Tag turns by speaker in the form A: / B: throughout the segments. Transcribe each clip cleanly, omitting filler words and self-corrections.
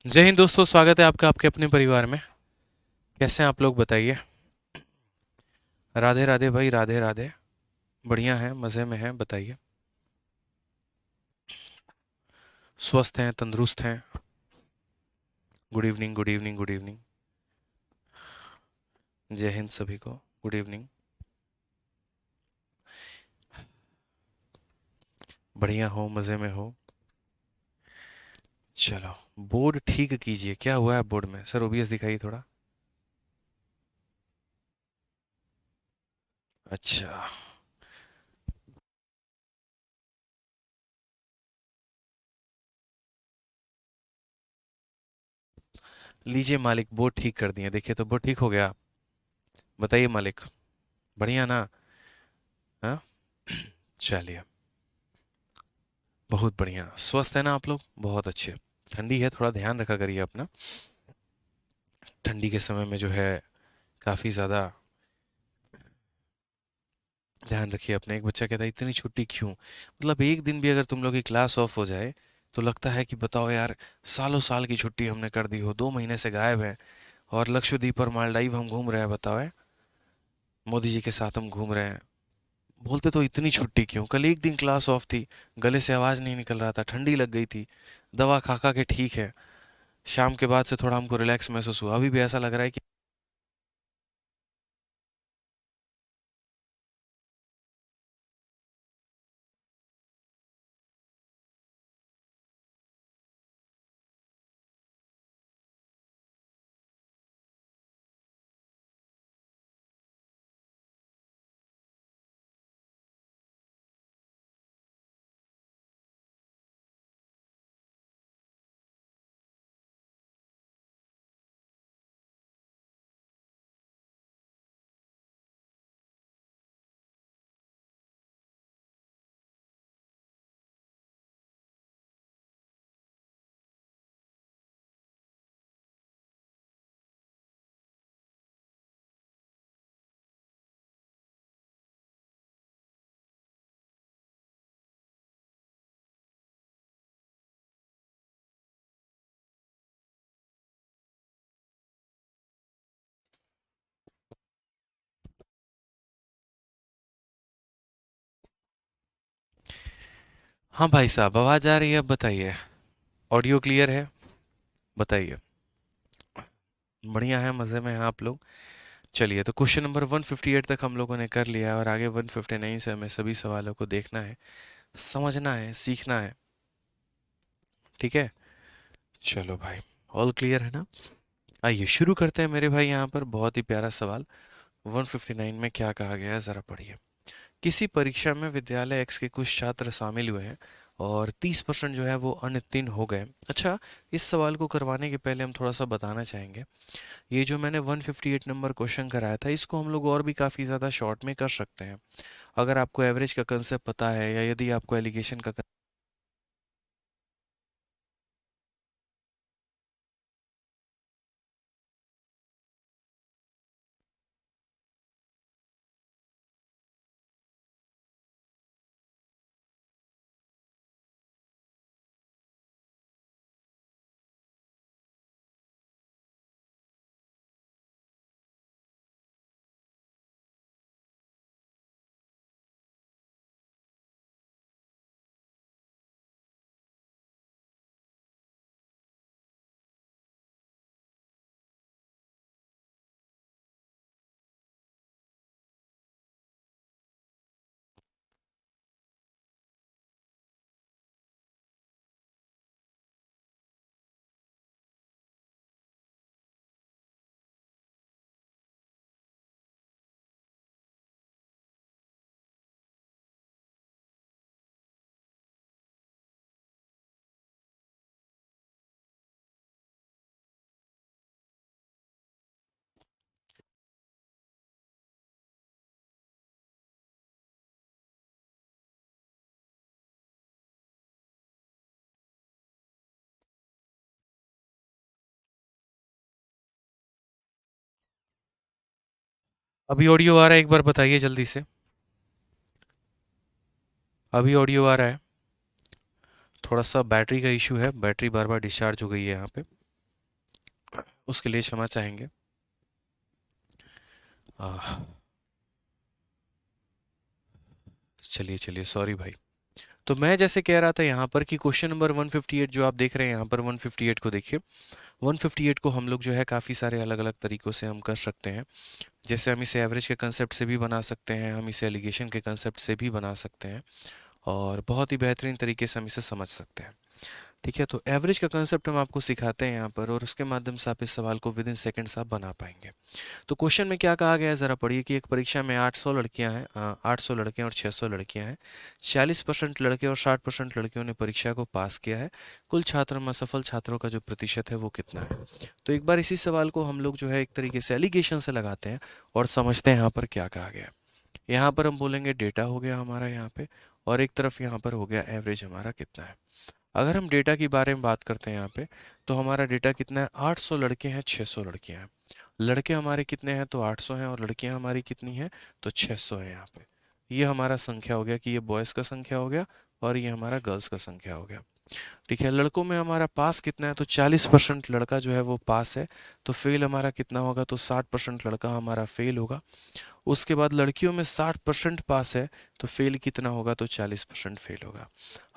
A: जय हिंद दोस्तों, स्वागत है आपका आपके अपने परिवार में। कैसे हैं आप लोग, बताइए। राधे राधे भाई, राधे राधे। बढ़िया है, मज़े में हैं, बताइए। स्वस्थ हैं, तंदुरुस्त हैं। Good evening, good evening, good evening. जय हिंद सभी को। Good evening. बढ़िया हो, मज़े में हो। चलो। बोर्ड ठीक कीजिए, क्या हुआ है बोर्ड में सर? ओबीएस दिखाइए थोड़ा। अच्छा। लीजिए मालिक, बोर्ड ठीक कर दिए, देखिए तो बोर्ड ठीक हो गया। बताइए मालिक। बढ़िया ना? हाँ। चलिए। बहुत बढ़िया, स्वस्थ है ना आप लोग? बहुत अच्छे। ठंडी है, थोड़ा ध्यान रखा करिए अपना। ठंडी के समय में जो है काफ़ी ज़्यादा ध्यान रखिए अपने। एक बच्चा कहता है इतनी छुट्टी क्यों? मतलब एक दिन भी अगर तुम लोग की क्लास ऑफ हो जाए तो लगता है कि बताओ यार, सालों साल की छुट्टी हमने कर दी हो, 2 महीने से गायब है। और लक्षद्वीप और मालदीव हम घूम रहे हैं, बताओ है। मोदी जी के साथ हम घूम रहे हैं। बोलते तो इतनी छुट्टी क्यों? कल एक दिन क्लास ऑफ थी, गले से आवाज़ नहीं निकल रहा था, ठंडी लग गई थी, दवा खा खा के ठीक है। शाम के बाद से थोड़ा हमको रिलैक्स महसूस हुआ, अभी भी ऐसा लग रहा है कि हाँ भाई साहब, आवाज़ आ रही है, अब बताइए। ऑडियो क्लियर है? बताइए। बढ़िया है, मज़े में हैं आप लोग। चलिए, तो क्वेश्चन नंबर 158 तक हम लोगों ने कर लिया है और आगे 159 से हमें सभी सवालों को देखना है, समझना है, सीखना है। ठीक है। चलो भाई, ऑल क्लियर है ना? आइए शुरू करते हैं मेरे भाई। यहाँ पर बहुत ही प्यारा सवाल 159 में क्या कहा गया है, ज़रा पढ़िए। किसी परीक्षा में विद्यालय एक्स के कुछ छात्र शामिल हुए हैं और 30% जो है वो अनुत्तीर्ण हो गए। अच्छा, इस सवाल को करवाने के पहले हम थोड़ा सा बताना चाहेंगे। ये जो मैंने 158 नंबर क्वेश्चन कराया था, इसको हम लोग और भी काफ़ी ज़्यादा शॉर्ट में कर सकते हैं। अगर आपको एवरेज का कंसेप्ट पता है या यदि आपको एलिगेशन का अभी ऑडियो आ रहा है? एक बार बताइए जल्दी से। अभी ऑडियो आ रहा है? थोड़ा सा बैटरी का इशू है, बैटरी बार बार डिस्चार्ज हो गई है यहाँ पे। उसके लिए क्षमा चाहेंगे। आह, चलिए चलिए, सॉरी भाई। तो मैं जैसे कह रहा था यहाँ पर कि क्वेश्चन नंबर 158 जो आप देख रहे हैं यहाँ पर, 158 को देखिए। 158 को हम लोग जो है काफ़ी सारे अलग अलग तरीक़ों से हम कर सकते हैं। जैसे हम इसे एवरेज के कंसेप्ट से भी बना सकते हैं, हम इसे एलिगेशन के कंसेप्ट से भी बना सकते हैं, और बहुत ही बेहतरीन तरीके से हम इसे समझ सकते हैं। ठीक है, तो एवरेज का कंसेप्ट हम आपको सिखाते हैं यहाँ पर, और उसके माध्यम से आप इस सवाल को विद इन सेकेंड्स आप बना पाएंगे। तो क्वेश्चन में क्या कहा गया है, ज़रा पढ़िए कि एक परीक्षा में 800 लड़कियां हैं, 800 लड़के और 600 लड़कियां हैं। 40% लड़के और 60% लड़कियों ने परीक्षा को पास किया है। कुल छात्रों में असफल छात्रों का जो प्रतिशत है वो कितना है। तो एक बार इसी सवाल को हम लोग जो है एक तरीके से एलिगेशन से लगाते हैं और समझते हैं यहाँ पर क्या कहा गया है। यहाँ पर हम बोलेंगे डेटा हो गया हमारा यहाँ पे, और एक तरफ यहाँ पर हो गया एवरेज हमारा कितना है। अगर हम डेटा के बारे में बात करते हैं यहाँ पे, तो हमारा डेटा कितना है, 800 लड़के हैं, 600 लड़कियां हैं। लड़के हमारे कितने हैं, तो 800 हैं, और लड़कियां हमारी कितनी हैं, तो 600 है यहाँ पे। ये हमारा संख्या हो गया कि ये बॉयज़ का संख्या हो गया, और ये हमारा गर्ल्स का संख्या हो गया। ठीक है, लड़कों में हमारा पास कितना है, तो 40% लड़का जो है वो पास है। तो फेल हमारा कितना होगा, तो 60% लड़का हमारा फेल होगा। उसके बाद लड़कियों में 60% पास है, तो फेल कितना होगा, तो 40% फेल होगा।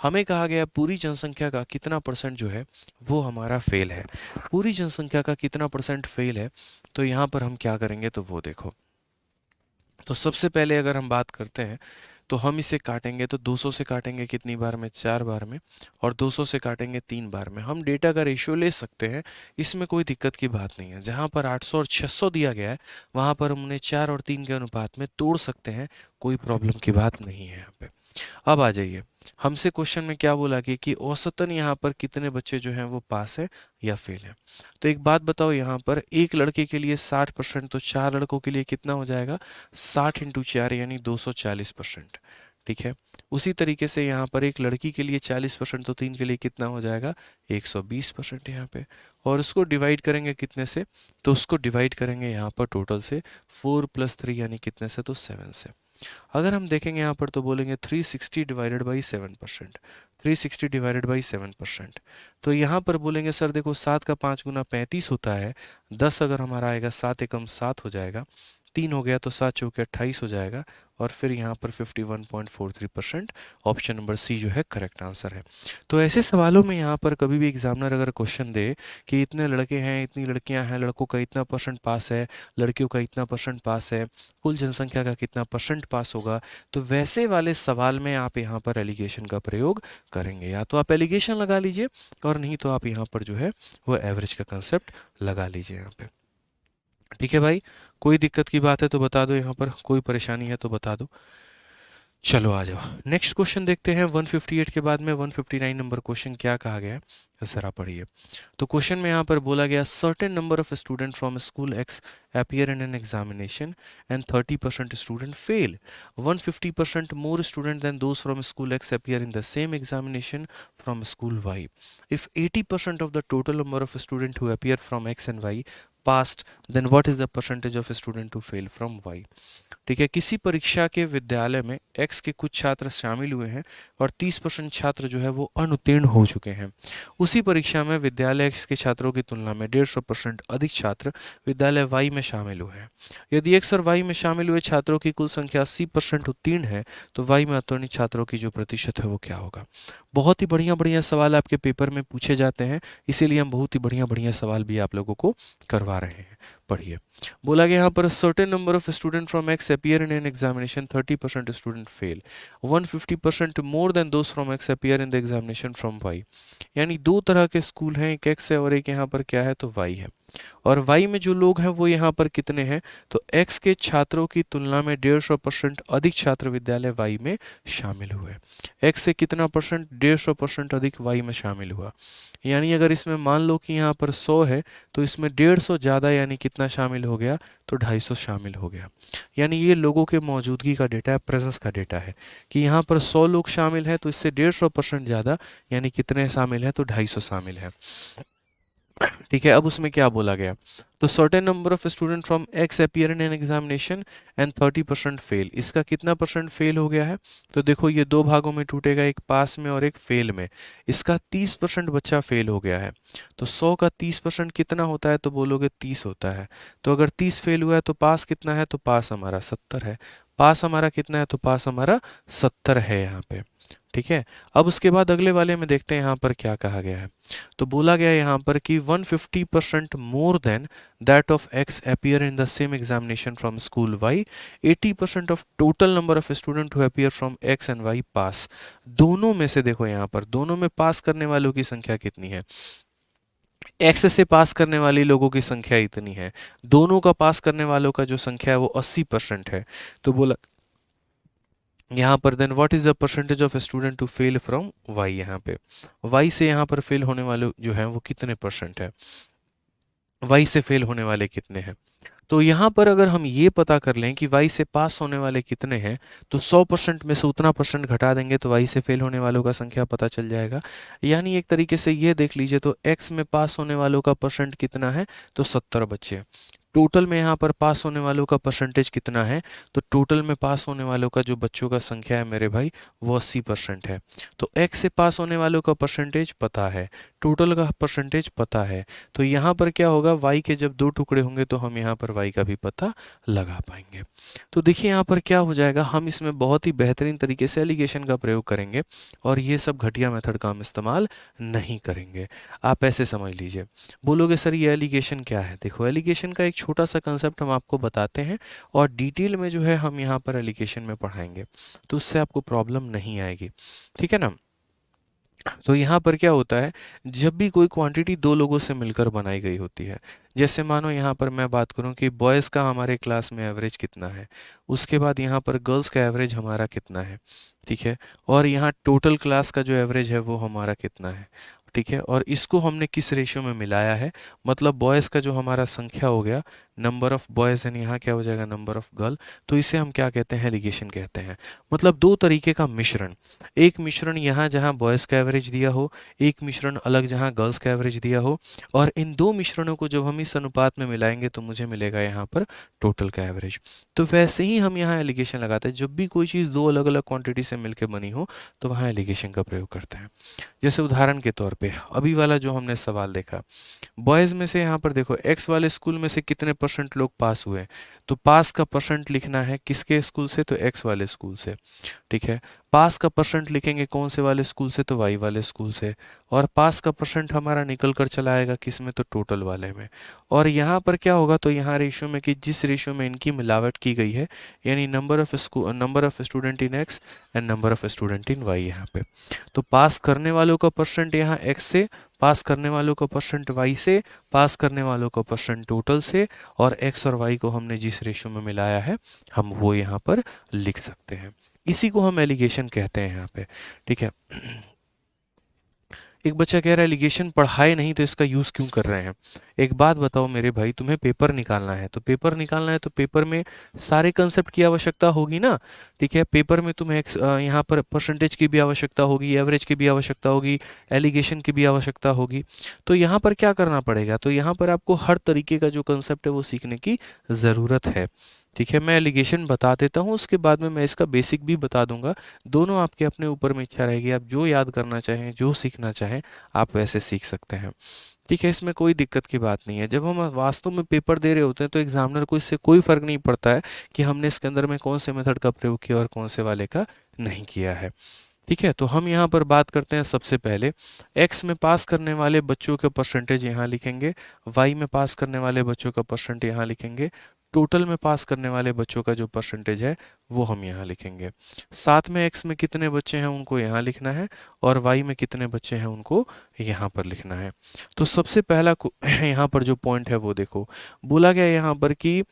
A: हमें कहा गया पूरी जनसंख्या का कितना परसेंट जो है वो हमारा फेल है। पूरी जनसंख्या का कितना परसेंट फेल है, तो यहाँ पर हम क्या करेंगे, तो वो देखो। तो सबसे पहले अगर हम बात करते हैं, तो हम इसे काटेंगे, तो 200 से काटेंगे कितनी बार में, 4 बार में, और 200 से काटेंगे 3 बार में। हम डेटा का रेशियो ले सकते हैं, इसमें कोई दिक्कत की बात नहीं है। जहाँ पर 800 और 600 दिया गया है, वहाँ पर हम उन्हें 4 और 3 के अनुपात में तोड़ सकते हैं, कोई प्रॉब्लम की बात नहीं है यहाँ पे। अब आ जाइए, हमसे क्वेश्चन में क्या बोला कि औसतन यहाँ पर कितने बच्चे जो हैं वो पास है या फेल है। तो एक बात बताओ, यहाँ पर एक लड़के के लिए 60%, तो 4 लड़कों के लिए कितना हो जाएगा, 60 इंटू 4 यानी 240%। ठीक है, उसी तरीके से यहाँ पर एक लड़की के लिए 40%, तो 3 के लिए कितना हो जाएगा, 120% यहाँ पे। और उसको डिवाइड करेंगे कितने से, तो उसको डिवाइड करेंगे यहाँ पर टोटल से 4 + 3 यानी कितने से, तो 7 से। अगर हम देखेंगे यहाँ पर, तो बोलेंगे 360 डिवाइडेड बाई 7%, 360 डिवाइडेड बाई 7%। तो यहाँ पर बोलेंगे सर देखो, 7 का 5 गुना 35 होता है। 10 अगर हमारा आएगा, 7 एकम 7 हो जाएगा, 3 हो गया तो 7 चौके 28 हो जाएगा, और फिर यहाँ पर 51.43%। ऑप्शन नंबर सी जो है करेक्ट आंसर है। तो ऐसे सवालों में यहाँ पर कभी भी एग्जामिनर अगर क्वेश्चन दे कि इतने लड़के हैं, इतनी लड़कियां हैं, लड़कों का इतना परसेंट पास है, लड़कियों का इतना परसेंट पास है, कुल जनसंख्या का कितना परसेंट पास होगा, तो वैसे वाले सवाल में आप यहाँ पर एलिगेशन का प्रयोग करेंगे। या तो आप एलिगेशन लगा लीजिए, और नहीं तो आप यहाँ पर जो है वो एवरेज का कंसेप्ट लगा लीजिए यहाँ पे। ठीक है भाई, कोई दिक्कत की बात है तो बता दो, यहाँ पर कोई परेशानी है तो बता दो। चलो आ जाओ, नेक्स्ट क्वेश्चन देखते हैं। 158 के बाद में 159 नंबर क्वेश्चन क्या कहा गया है, जरा पढ़िए। तो क्वेश्चन में यहाँ पर बोला गया, certain number of student from school x appear in an examination and 30% student fail. 150% more student than those from school X appear in the same examination from school Y. If 80% of the total number of students who appear from X and Y passed, then what is the percentage of student who fail from Y? ठीक है, किसी परीक्षा के विद्यालय में x के कुछ छात्र शामिल हुए हैं और 30% छात्र जो है वो अनुत्तीर्ण हो चुके हैं। उसी परीक्षा में विद्यालय x के छात्रों की तुलना में 150% अधिक छात्र विद्यालय y में शामिल हुए हैं। यदि x और y में शामिल हुए छात्रों की कुल संख्या 80% उत्तीर्ण है, तो y में उत्तीर्ण छात्रों की जो प्रतिशत है वो क्या होगा। बहुत ही बढ़िया बढ़िया सवाल आपके पेपर में पूछे जाते हैं, इसीलिए हम बहुत ही बढ़िया बढ़िया सवाल भी आप लोगों को करवा रहे हैं। पढ़िए, बोला गया यहाँ पर, certain number of student from X appear in an examination, 30% student fail, 150% more than those from X appear in the examination from Y. यानी दो तरह के स्कूल हैं, एक एक्स है और एक यहाँ पर क्या है, तो वाई है। और वाई में जो लोग हैं वो यहाँ पर कितने हैं, तो एक्स के छात्रों की तुलना में 150% अधिक छात्र विद्यालय वाई में शामिल हुए। एक्स से कितना परसेंट, 150% अधिक वाई में शामिल हुआ। यानी अगर इसमें मान लो कि यहाँ पर 100 है, तो इसमें 150 ज़्यादा यानी कितना शामिल हो गया, तो 250 शामिल हो गया। यानी ये लोगों के मौजूदगी का डेटा है, प्रेजेंस का डेटा है कि यहाँ पर 100 लोग शामिल हैं, तो इससे 150% ज़्यादा यानी कितने शामिल हैं, तो 250 शामिल है। ठीक है, अब उसमें क्या बोला गया, तो certain number of student from X appear in an examination and 30% fail. इसका कितना परसेंट फेल हो गया है, तो देखो ये दो भागों में टूटेगा, एक पास में और एक फेल में। इसका 30% बच्चा फेल हो गया है, तो 100 का 30% कितना होता है, तो बोलोगे 30 होता है। तो अगर 30 फेल हुआ है तो पास कितना है, तो पास हमारा 70 है। पास हमारा कितना है, तो पास हमारा 70 है यहाँ पे। ठीक है, अब उसके बाद अगले वाले में देखते हैं यहाँ पर क्या कहा गया है। तो बोला गया यहाँ पर कि 150% more than that of X appear in the same examination from school Y, 80% of total number of student who appear from X and Y pass. दोनों में से देखो यहाँ पर दोनों में पास करने वालों की संख्या कितनी है, एक्स से पास करने वाले लोगों की संख्या इतनी है, दोनों का पास करने वालों का जो संख्या है वो 80% है। तो बोला यहाँ पर then what is the percentage of student to fail from Y, यहाँ पे वाई से यहाँ पर फेल होने वाले जो हैं वो कितने परसेंट है, वाई से फेल होने वाले कितने हैं। तो यहाँ पर अगर हम ये पता कर लें कि वाई से पास होने वाले कितने हैं, तो 100% में से उतना परसेंट घटा देंगे तो वाई से फेल होने वालों का संख्या पता चल जाएगा। यानी एक तरीके से ये देख लीजिए, तो एक्स में पास होने वालों का परसेंट कितना है, तो 70 बच्चे। टोटल में यहाँ पर पास होने वालों का परसेंटेज कितना है, तो टोटल में पास होने वालों का जो बच्चों का संख्या है मेरे भाई, वो 80% है। तो एक्स से पास होने वालों का परसेंटेज पता है, टोटल का परसेंटेज पता है, तो यहाँ पर क्या होगा, वाई के जब दो टुकड़े होंगे तो हम यहाँ पर वाई का भी पता लगा पाएंगे। तो देखिए यहाँ पर क्या हो जाएगा, हम इसमें बहुत ही बेहतरीन तरीके से एलिगेशन का प्रयोग करेंगे और ये सब घटिया मेथड का हम इस्तेमाल नहीं करेंगे। आप ऐसे समझ लीजिए। बोलोगे सर ये एलिगेशन क्या है, देखो एलिगेशन का एक छोटा सा कंसेप्ट हम आपको बताते हैं और डिटेल में जो है हम यहाँ पर एलिगेशन में पढ़ाएंगे, तो उससे आपको प्रॉब्लम नहीं आएगी। ठीक है ना। तो यहाँ पर क्या होता है, जब भी कोई क्वांटिटी दो लोगों से मिलकर बनाई गई होती है, जैसे मानो यहाँ पर मैं बात करूँ कि बॉयज़ का हमारे क्लास में एवरेज कितना है, उसके बाद यहाँ पर गर्ल्स का एवरेज हमारा कितना है, ठीक है, और यहाँ टोटल क्लास का जो एवरेज है वो हमारा कितना है, ठीक है, और इसको हमने किस रेशियो में मिलाया है, मतलब बॉयज़ का जो हमारा संख्या हो गया, नंबर ऑफ बॉयज़ एंड यहाँ क्या हो जाएगा, नंबर ऑफ गर्ल, तो इसे हम क्या कहते हैं, एलिगेशन कहते हैं। मतलब दो तरीके का मिश्रण, एक मिश्रण यहाँ जहाँ बॉयज़ का एवरेज दिया हो, एक मिश्रण अलग जहाँ गर्ल्स का एवरेज दिया हो, और इन दो मिश्रणों को जब हम इस अनुपात में मिलाएंगे तो मुझे मिलेगा यहाँ पर टोटल का एवरेज। तो वैसे ही हम यहाँ एलिगेशन लगाते हैं, जब भी कोई चीज़ दो अलग अलग क्वांटिटी से मिलकर बनी हो तो वहाँ एलिगेशन का प्रयोग करते हैं। जैसे उदाहरण के तौर पे अभी वाला जो हमने सवाल देखा, बॉयज़ में से यहाँ पर देखो एक्स वाले स्कूल में से कितने परसेंट लोग पास हुए, तो पास का परसेंट लिखना है किसके स्कूल से, तो एक्स वाले स्कूल से, ठीक है। पास का परसेंट लिखेंगे कौन से वाले स्कूल से, तो वाई वाले स्कूल से, और पास का परसेंट हमारा निकल कर चला आएगा किस में, तो टोटल वाले में। और यहाँ पर क्या होगा, तो यहाँ रेशियो में कि जिस रेशियो में इनकी मिलावट की गई है, यानी number of student in X and number of student in Y, यहाँ पे तो पास करने वालों का परसेंट यहाँ एक्स से, पास करने वालों का परसेंट वाई से, पास करने वालों का परसेंट टोटल से, और एक्स और वाई को हमने जिस रेशियो में मिलाया है हम वो यहाँ पर लिख सकते हैं। इसी को हम एलिगेशन कहते हैं यहाँ पे। ठीक है। एक बच्चा कह रहा है एलिगेशन पढ़ाए नहीं तो इसका यूज़ क्यों कर रहे हैं। एक बात बताओ मेरे भाई, तुम्हें पेपर निकालना है, तो पेपर निकालना है तो पेपर में सारे कंसेप्ट की आवश्यकता होगी ना। ठीक है, पेपर में तुम्हें यहाँ पर परसेंटेज की भी आवश्यकता होगी, एवरेज की भी आवश्यकता होगी, एलिगेशन की भी आवश्यकता होगी। तो यहाँ पर क्या करना पड़ेगा, तो यहाँ पर आपको हर तरीके का जो कंसेप्ट है वो सीखने की ज़रूरत है। ठीक है, मैं एलिगेशन बता देता हूँ, उसके बाद में मैं इसका बेसिक भी बता दूंगा। दोनों आपके अपने ऊपर में इच्छा रहेगी, आप जो याद करना चाहें, जो सीखना चाहें आप वैसे सीख सकते हैं। ठीक है, इसमें कोई दिक्कत की बात नहीं है। जब हम वास्तव में पेपर दे रहे होते हैं तो एग्जामिनर को इससे कोई फ़र्क नहीं पड़ता है कि हमने इसके अंदर में कौन से मेथड का प्रयोग किया और कौन से वाले का नहीं किया है। ठीक है, तो हम यहाँ पर बात करते हैं सबसे पहले एक्स में पास करने वाले बच्चों के परसेंटेज यहाँ लिखेंगे, वाई में पास करने वाले बच्चों का परसेंट यहाँ लिखेंगे, टोटल में पास करने वाले बच्चों का जो परसेंटेज है वो हम यहाँ लिखेंगे। साथ में एक्स में कितने बच्चे हैं उनको यहाँ लिखना है और वाई में कितने बच्चे हैं उनको यहाँ पर लिखना है। तो सबसे पहला यहाँ पर जो पॉइंट है वो देखो, बोला गया यहाँ पर कि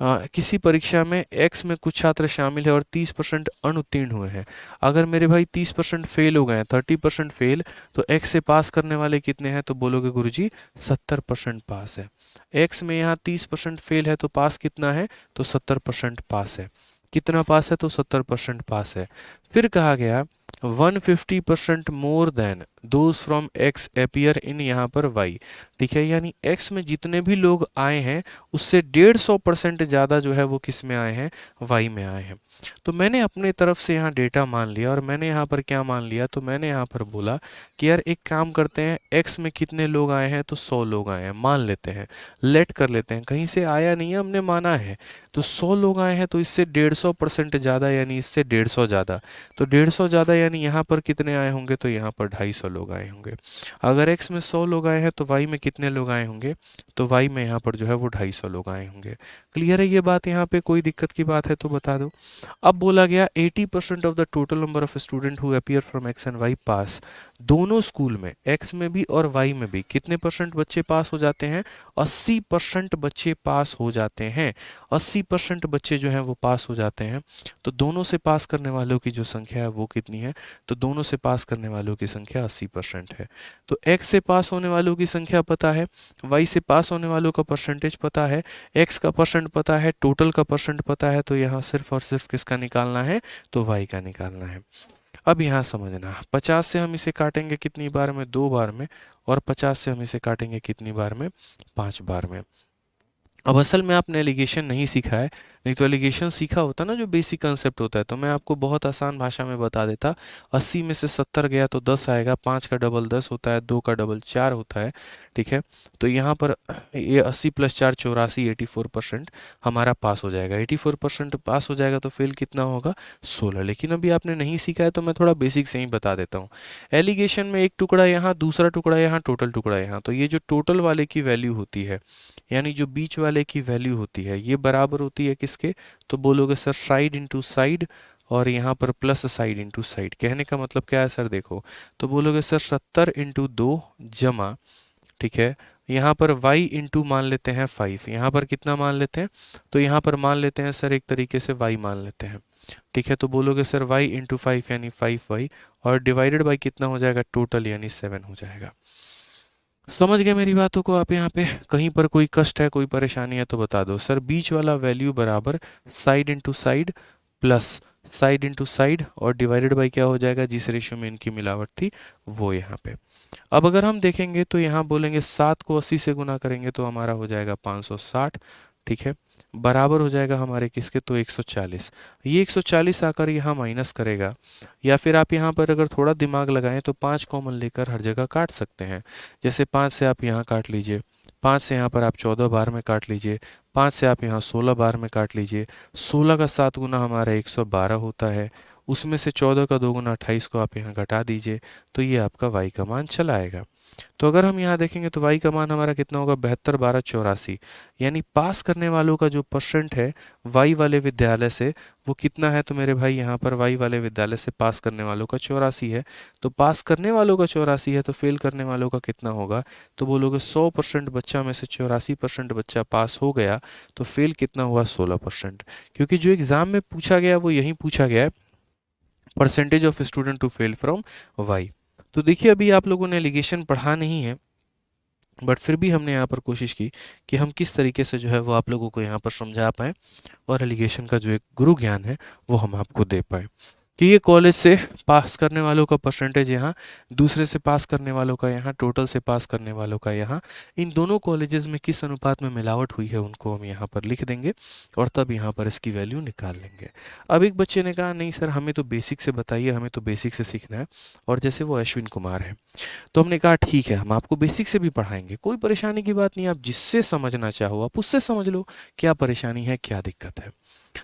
A: किसी परीक्षा में एक्स में कुछ छात्र शामिल है और 30% अनुत्तीर्ण हुए हैं। अगर मेरे भाई 30% फेल हो गए हैं, 30% फेल, तो एक्स से पास करने वाले कितने हैं, तो बोलोगे गुरुजी 70% पास है। एक्स में यहाँ 30% फेल है तो पास कितना है, तो 70% पास है। कितना पास है, तो 70% पास है। फिर कहा गया 150% more than those from X appear इन यहाँ पर वाई। ठीक है, यानी एक्स में जितने भी लोग आए हैं उससे 150% ज़्यादा जो है वो किस में आए हैं, वाई में आए हैं। तो मैंने अपने तरफ से यहाँ डेटा मान लिया और मैंने यहाँ पर क्या मान लिया, तो मैंने यहाँ पर बोला कि यार एक काम करते हैं, एक्स में कितने लोग आए हैं, तो 100 लोग आए हैं, मान लेते हैं, लेट कर लेते हैं, कहीं से आया नहीं है, हमने माना है। तो 100 लोग आए हैं तो इससे 150% ज़्यादा यानी इससे 150 ज़्यादा, तो 150 ज़्यादा यानी यहाँ पर कितने आए होंगे, तो यहाँ पर 250 लोग आए होंगे। अगर x में 100 लोग आए हैं तो y में कितने लोग आए होंगे, तो y में यहाँ पर जो है वो 250 लोग आए होंगे। क्लियर है ये बात, यहाँ पे कोई दिक्कत की बात है तो बता दो। अब बोला गया 80% of the total number of student who appear from X and Y pass. दोनों स्कूल में x में भी और y में भी कितने परसेंट बच्चे पास हो जाते हैं, 80% बच्चे पास हो जाते हैं। 80% बच्चे जो हैं वो पास हो जाते हैं। तो दोनों से पास करने वालों की जो संख्या है वो कितनी है, तो दोनों से पास करने वालों की संख्या 80% है। तो x से पास होने वालों की संख्या पता है, y से पास होने वालों का परसेंटेज पता है, x का परसेंट पता है, टोटल का परसेंट पता है, तो यहाँ सिर्फ और सिर्फ किसका निकालना है, तो y का निकालना है। अब यहाँ समझना, 50 से हम इसे काटेंगे कितनी बार में, 2 बार में, और 50 से हम इसे काटेंगे कितनी बार में, 5 बार में। अब असल में आपने एलिगेशन नहीं सीखा है, नहीं तो एलिगेशन सीखा होता ना, जो बेसिक कंसेप्ट होता है, तो मैं आपको बहुत आसान भाषा में बता देता। 80 में से 70 गया तो 10 आएगा, 5 का डबल 10 होता है, 2 का डबल 4 होता है। ठीक है, तो यहाँ पर ये 80 + 4 84, 84% हमारा पास हो जाएगा। 84% पास हो जाएगा तो फेल कितना होगा, 16। लेकिन अभी आपने नहीं सीखा है तो मैं थोड़ा बेसिक से ही बता देता हूँ। एलिगेशन में एक टुकड़ा यहाँ, दूसरा टुकड़ा यहाँ, टोटल टुकड़ा यहाँ, तो ये जो टोटल वाले की वैल्यू होती है, यानी जो बीच वाले की वैल्यू होती है, ये बराबर होती है किसके, तो बोलोगे सर साइड इंटू साइड, और यहाँ पर प्लस साइड इंटू साइड। कहने का मतलब क्या है सर, देखो, तो बोलोगे सर 70 इंटू 2 जमा, ठीक है, यहाँ पर y इंटू मान लेते हैं 5, यहाँ पर कितना मान लेते हैं, तो यहाँ पर मान लेते हैं सर एक तरीके से y मान लेते हैं। ठीक है, तो बोलोगे सर y इंटू 5 यानी 5y, और डिवाइडेड बाई कितना हो जाएगा, टोटल यानी 7 हो जाएगा। समझ गए मेरी बातों को आप, यहाँ पे कहीं पर कोई कष्ट है, कोई परेशानी है तो बता दो। सर बीच वाला वैल्यू बराबर side into side plus side into side, और डिवाइडेड बाई क्या हो जाएगा, जिस रेशियो में इनकी मिलावट थी वो यहाँ पे। अब अगर हम देखेंगे तो यहाँ बोलेंगे 7 को 80 से गुना करेंगे तो हमारा हो जाएगा 560। ठीक है, बराबर हो जाएगा हमारे किसके, तो 140। ये 140 आकर यहाँ माइनस करेगा, या फिर आप यहाँ पर अगर थोड़ा दिमाग लगाएं तो 5 कॉमन लेकर हर जगह काट सकते हैं। जैसे 5 से आप यहाँ काट लीजिए, 5 से यहाँ पर आप 14 बार में काट लीजिए, 5 से आप यहाँ 16 बार में काट लीजिए। 16 का 7 गुना हमारा 112 होता है, उसमें से 14 का 2 गुना 28 को आप यहाँ घटा दीजिए, तो ये आपका y का मान चला आएगा। तो अगर हम यहाँ देखेंगे तो y का मान हमारा कितना होगा, 72 12 84, यानी पास करने वालों का जो परसेंट है y वाले विद्यालय से वो कितना है, तो मेरे भाई यहाँ पर y वाले विद्यालय से पास करने वालों का 84 है। तो पास करने वालों का 84 है तो फेल करने वालों का कितना होगा, तो बोलोगे 100% बच्चा में से 84% बच्चा पास हो गया, तो फेल कितना हुआ, 16%। क्योंकि जो एग्जाम में पूछा गया वो यही पूछा गया है, percentage of student to fail from Y. तो देखिए अभी आप लोगों ने एलिगेशन पढ़ा नहीं है, बट फिर भी हमने यहाँ पर कोशिश की कि हम किस तरीके से जो है वो आप लोगों को यहाँ पर समझा पाएँ, और एलिगेशन का जो एक गुरु ज्ञान है वो हम आपको दे पाएँ कि ये कॉलेज से पास करने वालों का परसेंटेज यहाँ, दूसरे से पास करने वालों का यहाँ, टोटल से पास करने वालों का यहाँ, इन दोनों कॉलेजेस में किस अनुपात में मिलावट हुई है उनको हम यहाँ पर लिख देंगे, और तब यहाँ पर इसकी वैल्यू निकाल लेंगे। अब एक बच्चे ने कहा नहीं सर हमें तो बेसिक से बताइए, हमें तो बेसिक से सीखना है, और जैसे वो अश्विन कुमार है, तो हमने कहा ठीक है हम आपको बेसिक से भी पढ़ाएंगे, कोई परेशानी की बात नहीं, आप जिससे समझना चाहो आप उससे समझ लो, क्या परेशानी है, क्या दिक्कत है।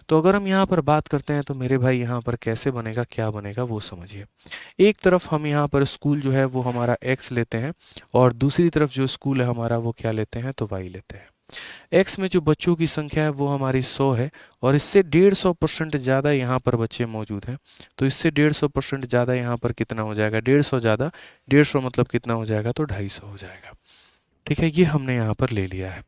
A: तो अगर हम यहाँ पर बात करते हैं तो मेरे भाई यहाँ पर कैसे बनेगा, क्या बनेगा वो समझिए। एक तरफ हम यहाँ पर स्कूल जो है वो हमारा x लेते हैं, और दूसरी तरफ जो स्कूल है हमारा वो क्या लेते हैं, तो y लेते हैं। x में जो बच्चों की संख्या है वो हमारी 100 है, और इससे 150% ज़्यादा यहाँ पर बच्चे मौजूद हैं, तो इससे 150% ज़्यादा यहाँ पर कितना हो जाएगा, 150 ज़्यादा, 150 मतलब कितना हो जाएगा, तो 250 हो जाएगा। ठीक है, ये हमने यहाँ पर ले लिया है।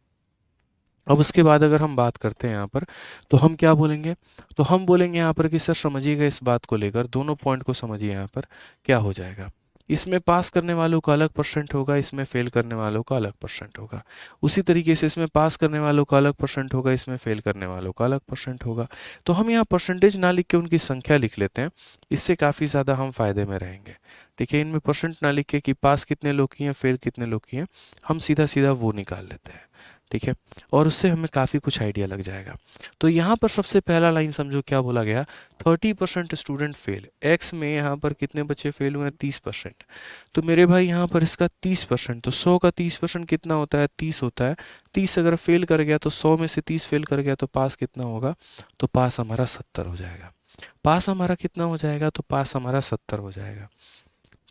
A: अब उसके बाद अगर हम बात करते हैं यहाँ पर, तो हम क्या बोलेंगे, तो हम बोलेंगे यहाँ पर कि सर समझिएगा इस बात को लेकर, दोनों पॉइंट को समझिए, यहाँ पर क्या हो जाएगा, इसमें पास करने वालों का अलग परसेंट होगा, इसमें फेल करने वालों का अलग परसेंट होगा। उसी तरीके से इसमें पास करने वालों का अलग परसेंट होगा, इसमें फेल करने वालों का अलग परसेंट होगा। तो हम यहाँ परसेंटेज ना लिख के उनकी संख्या लिख लेते हैं, इससे काफ़ी ज़्यादा हम फायदे में रहेंगे। ठीक है, इनमें परसेंट ना लिख के कि पास कितने लोग किए हैं, फेल कितने लोग किए हैं, हम सीधा सीधा वो निकाल लेते हैं। ठीक है, और उससे हमें काफ़ी कुछ आइडिया लग जाएगा। तो यहाँ पर सबसे पहला लाइन समझो क्या बोला गया, 30% स्टूडेंट फेल। एक्स में यहाँ पर कितने बच्चे फेल हुए हैं, 30%। तो मेरे भाई यहाँ पर इसका 30%, तो 100 का 30% कितना होता है, 30 होता है। 30 अगर फेल कर गया तो 100 में से 30 फेल कर गया तो पास कितना होगा, तो पास हमारा 70 हो जाएगा। पास हमारा कितना हो जाएगा, तो पास हमारा 70 हो जाएगा।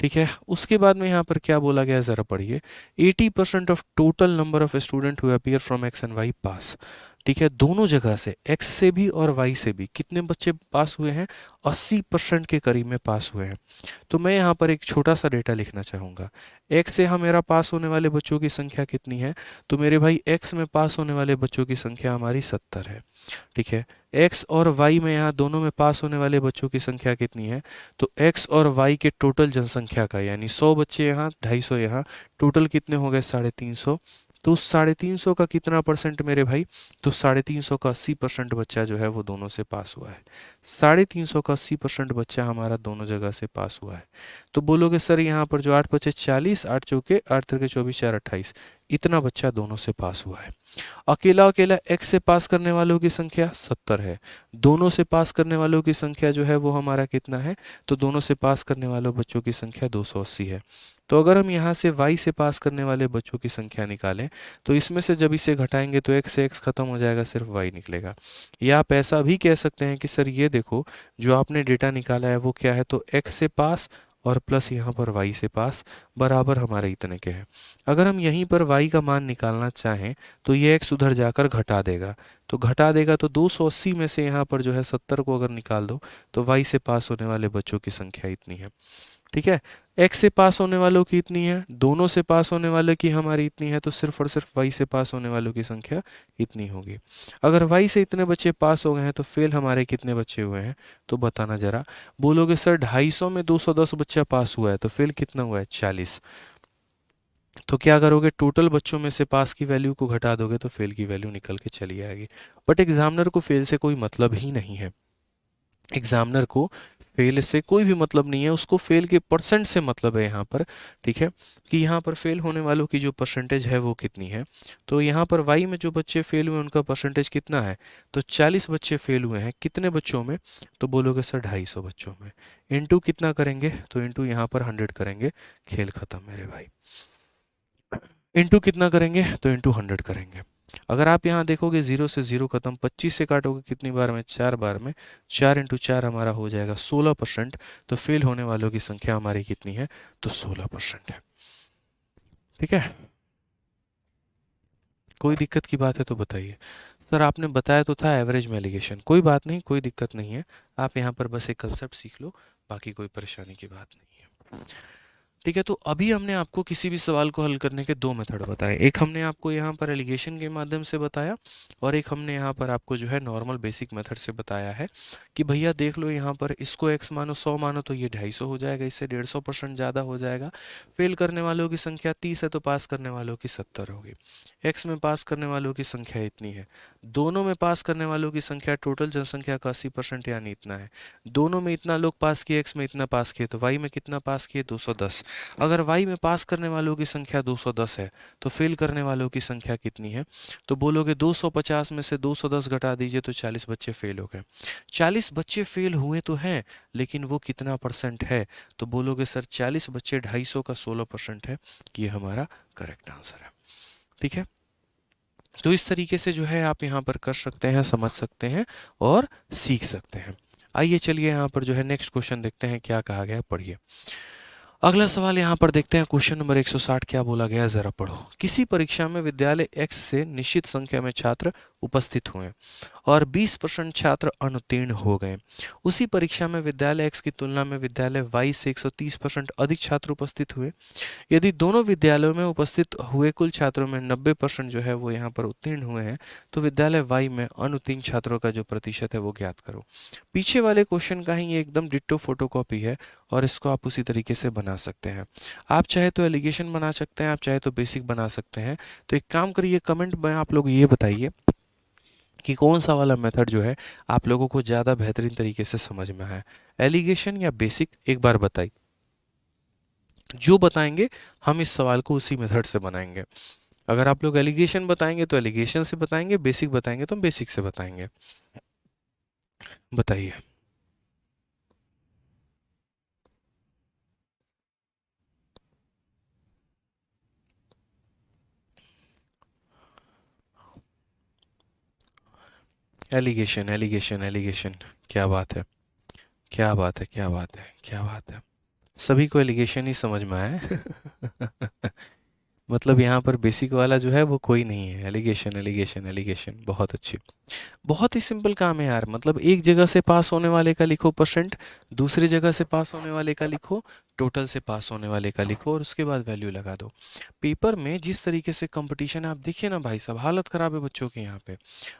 A: ठीक है, उसके बाद में यहाँ पर क्या बोला गया है ज़रा पढ़िए, 80% of total number of student who appear from X and Y pass. ठीक है, दोनों जगह से एक्स से भी और वाई से भी कितने बच्चे पास हुए हैं, 80% के करीब में पास हुए हैं। तो मैं यहाँ पर एक छोटा सा डेटा लिखना चाहूँगा। एक्स से हम मेरा पास होने वाले बच्चों की संख्या कितनी है, तो मेरे भाई एक्स में पास होने वाले बच्चों की संख्या हमारी 70 है। ठीक है, एक्स और वाई में यहाँ दोनों में पास होने वाले बच्चों की संख्या कितनी है, तो एक्स और वाई के टोटल जनसंख्या का, यानी 100 बच्चे यहाँ, 250 यहाँ, टोटल कितने हो गए, 350। तो उस 350 का कितना परसेंट मेरे भाई, तो 350 का 80% बच्चा जो है वो दोनों से पास हुआ है। 350 का 80% बच्चा हमारा दोनों जगह से पास हुआ है। तो बोलोगे सर यहाँ पर जो 8 बचे 40, 8 चौके 8 तिरके 24, 4 28, इतना बच्चा दोनों से पास हुआ है। अकेला अकेला एक्स से पास करने वालों की संख्या 70 है। दोनों से पास करने वालों की संख्या जो है वो हमारा कितना है, तो दोनों से पास करने वालों बच्चों की संख्या 280 है। तो अगर हम यहाँ से y से पास करने वाले बच्चों की संख्या निकालें, तो इसमें से जब इसे घटाएंगे तो x से x खत्म हो जाएगा, सिर्फ y निकलेगा। या आप ऐसा भी कह सकते हैं कि सर ये देखो जो आपने डेटा निकाला है वो क्या है, तो x से पास और प्लस यहाँ पर y से पास बराबर हमारे इतने के हैं। अगर हम यहीं पर y का मान निकालना चाहें तो ये x उधर जाकर घटा देगा, तो घटा देगा तो 280 में से यहाँ पर जो है 70 को अगर निकाल दो तो y से पास होने वाले बच्चों की संख्या इतनी है। ठीक है, x से पास होने वालों की इतनी है, दोनों से पास होने वाले की हमारी इतनी है, तो सिर्फ और सिर्फ y से पास होने वालों की संख्या इतनी होगी। अगर y से इतने बच्चे पास हो गए हैं तो फेल हमारे कितने बच्चे हुए हैं, तो बताना जरा। बोलोगे सर 250 में 210 बच्चा पास हुआ है, तो फेल कितना हुआ है, 40। तो क्या करोगे, टोटल बच्चों में से पास की वैल्यू को घटा दोगे तो फेल की वैल्यू निकल के चली आएगी। बट एग्जामिनर को फेल से कोई मतलब ही नहीं है। एग्जामिनर को फेल से कोई भी मतलब नहीं है, उसको फेल के परसेंट से मतलब है यहाँ पर। ठीक है, कि यहाँ पर फेल होने वालों की जो परसेंटेज है वो कितनी है। तो यहाँ पर वाई में जो बच्चे फेल हुए उनका परसेंटेज कितना है, तो 40 बच्चे फेल हुए हैं। कितने बच्चों में, तो बोलोगे सर 250 बच्चों में। इंटू कितना करेंगे, तो इंटू यहाँ पर 100 करेंगे, खेल खत्म मेरे भाई। इंटू कितना करेंगे, तो इंटू 100 करेंगे। अगर आप यहाँ देखोगे 0 से 0 खत्म, 25 से काटोगे कितनी बार में, 4 बार में। 4 इंटू 4 हमारा हो जाएगा 16%। तो फेल होने वालों की संख्या हमारी कितनी है, तो 16% है। ठीक है, कोई दिक्कत की बात है तो बताइए। सर आपने बताया तो था एवरेज में एलिगेशन, कोई बात नहीं, कोई दिक्कत नहीं है। आप यहाँ पर बस एक कंसेप्ट सीख लो, बाकी कोई परेशानी की बात नहीं है। ठीक है, तो अभी हमने आपको किसी भी सवाल को हल करने के दो मेथड बताए। एक हमने आपको यहाँ पर एलिगेशन के माध्यम से बताया, और एक हमने यहाँ पर आपको जो है नॉर्मल बेसिक मेथड से बताया है कि भैया देख लो यहाँ पर इसको x मानो 100 मानो तो ये 250 हो जाएगा, इससे 150% ज़्यादा हो जाएगा। फेल करने वालों की संख्या 30 है तो पास करने वालों की 70 होगी। x में पास करने वालों की संख्या इतनी है, दोनों में पास करने वालों की संख्या टोटल जनसंख्या का 80% यानी इतना है। दोनों में इतना लोग पास किए, x में इतना पास किए, तो y में कितना पास किए, 210। अगर y में पास करने वालों की संख्या 210 है तो फेल करने वालों की संख्या कितनी है, तो बोलोगे 250 में से 210 घटा दीजिए तो 40 बच्चे फेल हो गए। 40 बच्चे फेल हुए तो हैं, लेकिन वो कितना परसेंट है, तो बोलोगे सर 40 बच्चे 250 का 16% है, कि ये हमारा करेक्ट आंसर है। ठीक है, तो इस तरीके से जो है आप यहाँ पर कर सकते हैं, समझ सकते हैं और सीख सकते हैं। आइए चलिए यहाँ पर जो है नेक्स्ट क्वेश्चन देखते हैं क्या कहा गया, पढ़िए। अगला सवाल यहाँ पर देखते हैं, क्वेश्चन नंबर 160 क्या बोला गया, जरा पढ़ो। किसी परीक्षा में विद्यालय X से निश्चित संख्या में छात्र उपस्थित हुए और 20% छात्र अनुत्तीर्ण हो गए। उसी परीक्षा में विद्यालय X की तुलना में विद्यालय Y से 130% अधिक छात्र उपस्थित हुए। यदि दोनों विद्यालयों में उपस्थित हुए कुल छात्रों में 90% जो है वो यहाँ पर उत्तीर्ण हुए हैं, तो विद्यालय वाई में अनुत्तीर्ण छात्रों का जो प्रतिशत है वो ज्ञात करो। पीछे वाले क्वेश्चन का ही ये एकदम डिट्टो फोटोकॉपी है और इसको आप उसी तरीके से बना सकते हैं। आप चाहे तो एलिगेशन बना सकते हैं, आप चाहे तो बेसिक बना सकते हैं। तो एक काम करिए, कमेंट में आप लोग ये बताइए कि कौन सा वाला मेथड जो है आप लोगों को ज़्यादा बेहतरीन तरीके से समझ में आया, एलिगेशन या बेसिक। एक बार बताइए, जो बताएंगे हम इस सवाल को उसी मेथड से बनाएंगे। अगर आप लोग एलिगेशन बताएंगे तो एलिगेशन से बताएंगे, बेसिक बताएंगे तो हम बेसिक से बताएंगे। बताइए। एलिगेशन एलिगेशन एलिगेशन, क्या बात है, क्या बात है, क्या बात है, क्या बात है। सभी को एलिगेशन ही समझ में आया है। मतलब यहाँ पर बेसिक वाला जो है वो कोई नहीं है। एलिगेशन एलिगेशन एलिगेशन, बहुत अच्छी। बहुत ही सिंपल काम है यार। मतलब एक जगह से पास होने वाले का लिखो परसेंट, दूसरी जगह से पास होने वाले का लिखो, टोटल से पास होने वाले का लिखो और उसके बाद वैल्यू लगा दो। पेपर में जिस तरीके से कंपटीशन है, आप देखिए ना भाई साहब, हालत ख़राब है बच्चों के यहाँ पे।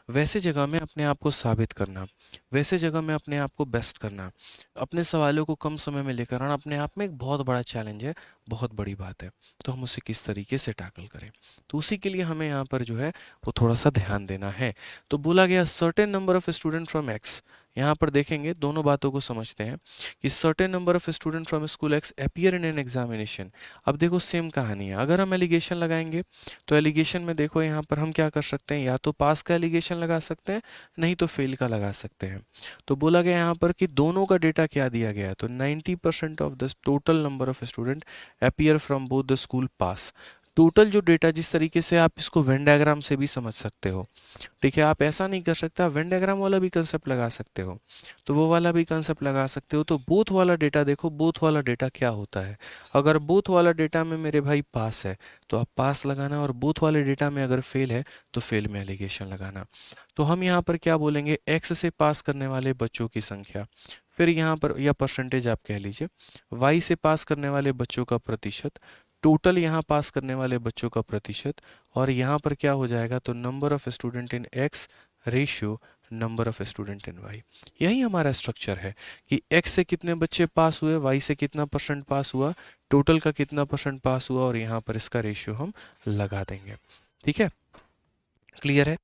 A: वैसे जगह में अपने आप को साबित करना, वैसे जगह में अपने आप को बेस्ट करना, अपने सवालों को कम समय में लेकर आना अपने आप में एक बहुत बड़ा चैलेंज है, बहुत बड़ी बात है। तो हम उसे किस तरीके से टैकल करें, तो उसी के लिए हमें यहाँ पर जो है वो थोड़ा सा ध्यान देना है। तो बोला गया certain number of student from x. यहाँ पर देखेंगे, दोनों बातों को समझते हैं कि certain number of student from school x appear in an examination. अब देखो सेम कहानी है। अगर हम एलिगेशन लगाएंगे तो एलिगेशन में देखो यहाँ पर हम क्या कर सकते हैं, या तो पास का एलिगेशन लगा सकते हैं, नहीं तो फेल का लगा सकते हैं। तो बोला गया यहाँ पर कि दोनों का डेटा क्या दिया गया है, तो 90% of the total number of student appear from both the school pass. Total जो डेटा, जिस तरीके से आप इसको वेन डायग्राम से भी समझ सकते हो, ठीक है, आप ऐसा नहीं कर सकते, आप वेन डायग्राम वाला भी कंसेप्ट लगा सकते हो, तो वो वाला भी कंसेप्ट लगा सकते हो। तो बोथ वाला डेटा देखो, बोथ वाला डेटा क्या होता है। अगर बोथ वाला डेटा में मेरे भाई पास है तो आप पास लगाना, और बोथ वाले डेटा में अगर फेल है तो फेल में एलिगेशन लगाना। तो हम यहाँ पर क्या बोलेंगे, एक्स से पास करने वाले बच्चों की संख्या, फिर यहाँ पर या परसेंटेज आप कह लीजिए, वाई से पास करने वाले बच्चों का प्रतिशत, टोटल यहाँ पास करने वाले बच्चों का प्रतिशत, और यहाँ पर क्या हो जाएगा, तो number of student in X ratio number of student in Y. यही हमारा स्ट्रक्चर है कि एक्स से कितने बच्चे पास हुए, वाई से कितना परसेंट पास हुआ, टोटल का कितना परसेंट पास हुआ, और यहाँ पर इसका रेशियो हम लगा देंगे। ठीक है, क्लियर है।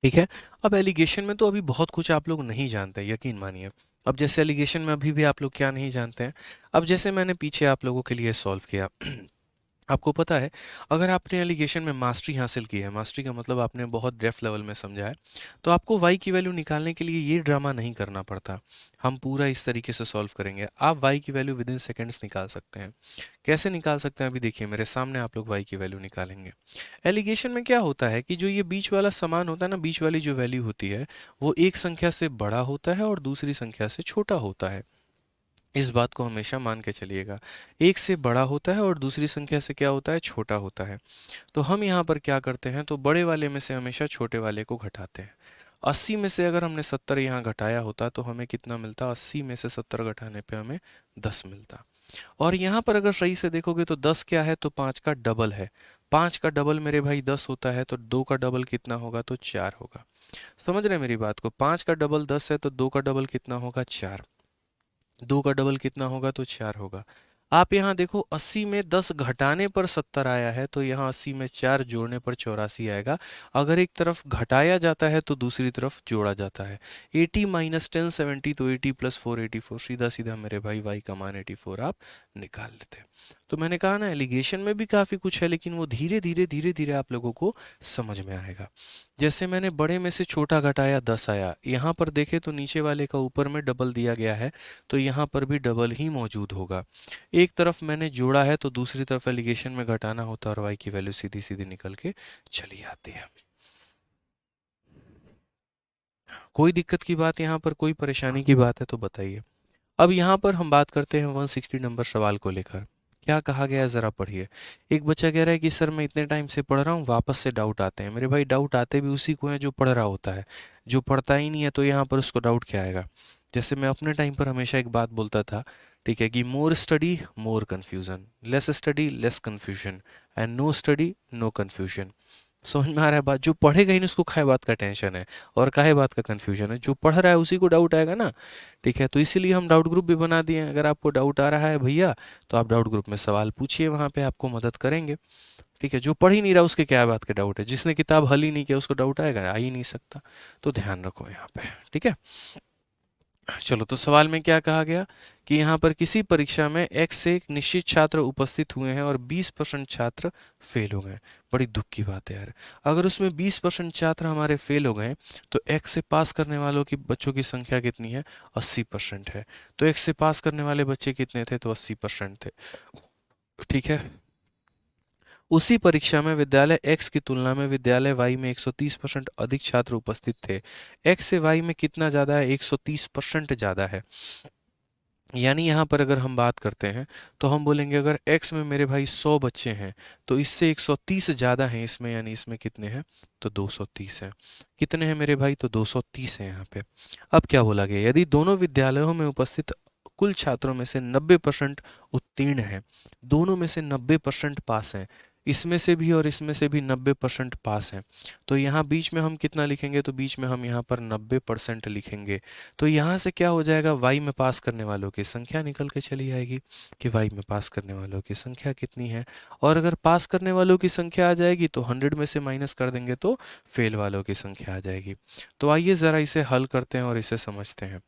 A: ठीक है। अब एलिगेशन में तो अभी बहुत कुछ आप लोग नहीं जानते, यकीन मानिए। अब जैसे एलिगेशन में अभी भी आप लोग क्या नहीं जानते हैं, अब जैसे मैंने पीछे आप लोगों के लिए सॉल्व किया। आपको पता है, अगर आपने एलिगेशन में मास्टरी हासिल की है, मास्टरी का मतलब आपने बहुत डेप्थ लेवल में समझा है, तो आपको वाई की वैल्यू निकालने के लिए ये ड्रामा नहीं करना पड़ता। हम पूरा इस तरीके से सॉल्व करेंगे, आप वाई की वैल्यू विद इन सेकेंड्स निकाल सकते हैं। कैसे निकाल सकते हैं, अभी देखिए मेरे सामने आप लोग वाई की वैल्यू निकालेंगे। एलिगेशन में क्या होता है कि जो ये बीच वाला समान होता है ना, बीच वाली जो वैल्यू होती है वो एक संख्या से बड़ा होता है और दूसरी संख्या से छोटा होता है। इस बात को हमेशा मान के चलिएगा, एक से बड़ा होता है और दूसरी संख्या से क्या होता है, छोटा होता है। तो हम यहाँ पर क्या करते हैं, तो बड़े वाले में से हमेशा छोटे वाले को घटाते हैं। 80 में से अगर हमने 70 यहाँ घटाया होता तो हमें कितना मिलता, 80 में से 70 घटाने पे हमें 10 मिलता। और यहाँ पर अगर सही से देखोगे तो 10 क्या है, तो 5 का डबल है। 5 का डबल मेरे भाई 10 होता है, तो 2 का डबल कितना होगा, तो 4 होगा। समझ रहे हैं मेरी बात को, 5 का डबल 10 है तो 2 का डबल कितना होगा, 4। 2 का डबल कितना होगा, तो 4 होगा। आप यहाँ देखो, 80 में 10 घटाने पर 70 आया है, तो यहाँ 80 में 4 जोड़ने पर 84 आएगा। अगर एक तरफ घटाया जाता है तो दूसरी तरफ जोड़ा जाता है। 80 माइनस 10 70, तो 80 प्लस 4 84, सीधा सीधा मेरे भाई वाई का मान 84 आप निकाल लेते हैं। तो मैंने कहा ना, एलिगेशन में भी काफ़ी कुछ है, लेकिन वो धीरे धीरे धीरे धीरे आप लोगों को समझ में आएगा। जैसे मैंने बड़े में से छोटा घटाया, 10 आया। यहाँ पर देखे तो नीचे वाले का ऊपर में डबल दिया गया है, तो यहाँ पर भी डबल ही मौजूद होगा। एक तरफ मैंने जोड़ा है तो दूसरी तरफ एलिगेशन में घटाना होता है, और वाई की वैल्यू सीधी सीधी निकल के चली आती है। कोई दिक्कत की बात यहाँ पर, कोई परेशानी की बात है तो बताइए। अब यहाँ पर हम बात करते हैं 160 नंबर सवाल को लेकर। क्या कहा गया है ज़रा पढ़िए। एक बच्चा कह रहा है कि सर मैं इतने टाइम से पढ़ रहा हूँ, वापस से डाउट आते हैं। मेरे भाई डाउट आते भी उसी को हैं जो पढ़ रहा होता है, जो पढ़ता ही नहीं है तो यहाँ पर उसको डाउट क्या आएगा। जैसे मैं अपने टाइम पर हमेशा एक बात बोलता था, ठीक है, कि more study more confusion, less study less confusion, and no study no confusion. समझ में आ रहा है बात। जो पढ़ेगा ही नहीं उसको काहे बात का टेंशन है और काहे बात का कन्फ्यूजन है, जो पढ़ रहा है उसी को डाउट आएगा ना। ठीक है, तो इसीलिए हम डाउट ग्रुप भी बना दिए हैं। अगर आपको डाउट आ रहा है भैया, तो आप डाउट ग्रुप में सवाल पूछिए, वहाँ पे आपको मदद करेंगे। ठीक है, जो पढ़ ही नहीं रहा उसके क्या बात का डाउट है, जिसने किताब हल ही नहीं किया उसको डाउट आएगा, आ ही नहीं सकता। तो ध्यान रखो यहाँ पे। ठीक है, चलो, तो सवाल में क्या कहा गया कि यहाँ पर किसी परीक्षा में x से एक निश्चित छात्र उपस्थित हुए हैं और 20% छात्र फेल हो गए। बड़ी दुख की बात है यार। अगर उसमें 20% छात्र हमारे फेल हो गए तो x से पास करने वालों की बच्चों की संख्या कितनी है, 80% है। तो x से पास करने वाले बच्चे कितने थे, तो 80% थे। ठीक है, उसी परीक्षा में विद्यालय x की तुलना में विद्यालय y में 130% अधिक छात्र उपस्थित थे। x से y में कितना ज़्यादा है, 130% ज़्यादा है। यानी यहाँ पर अगर हम बात करते हैं तो हम बोलेंगे अगर x में मेरे भाई 100 बच्चे हैं तो इससे 130 ज़्यादा हैं इसमें, यानी इसमें कितने हैं, तो 230 हैं। कितने हैं मेरे भाई, तो 230 हैं यहाँ पे। अब क्या बोला गया, यदि दोनों विद्यालयों में उपस्थित कुल छात्रों में से 90% उत्तीर्ण हैं, दोनों में से 90% पास हैं, इसमें से भी और इसमें से भी 90% पास हैं, तो यहाँ बीच में हम कितना लिखेंगे, तो बीच में हम यहाँ पर 90% लिखेंगे। तो यहाँ से क्या हो जाएगा, वाई में पास करने वालों की संख्या निकल के चली आएगी कि वाई में पास करने वालों की संख्या कितनी है। और अगर पास करने वालों की संख्या आ जाएगी तो 100 में से माइनस कर देंगे तो फेल वालों की संख्या आ जाएगी। तो आइए ज़रा इसे हल करते हैं और इसे समझते हैं।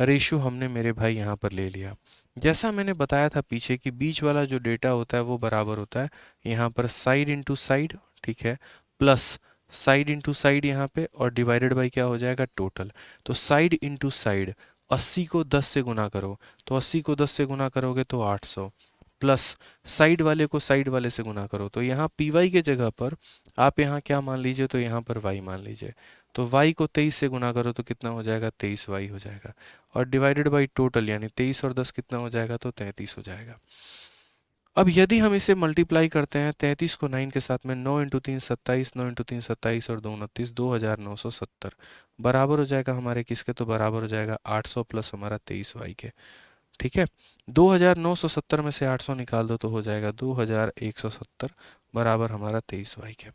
A: रेशो हमने मेरे भाई यहाँ पर ले लिया। जैसा मैंने बताया था पीछे कि बीच वाला जो डेटा होता है वो बराबर होता है यहाँ पर साइड इंटू साइड, ठीक है, प्लस साइड इंटू साइड यहाँ पे, और डिवाइडेड बाई क्या हो जाएगा, टोटल। तो साइड इंटू साइड, 80 को 10 से गुना करो, तो 80 को 10 से गुना करोगे तो 800, प्लस साइड वाले को साइड वाले से गुना करो, तो यहाँ पी वाई के जगह पर आप यहाँ क्या मान लीजिए, तो यहाँ पर वाई मान लीजिए। तो वाई को 23 से गुना करो तो कितना हो जाएगा, 23 वाई हो जाएगा, और डिवाइडेड बाई टोटल, यानी 23 और 10 कितना हो जाएगा, तो 33 हो जाएगा। अब यदि हम इसे मल्टीप्लाई करते हैं 33 को 9 के साथ में, 9 इंटू 3 27, 9 इंटू 3 27 और 2 29, 2970 बराबर हो जाएगा हमारे किसके, तो बराबर हो जाएगा 800 प्लस हमारा 23 वाई के। ठीक है, 2970 में से 800 निकाल दो तो हो जाएगा 2170 बराबर हमारा 23 वाई के।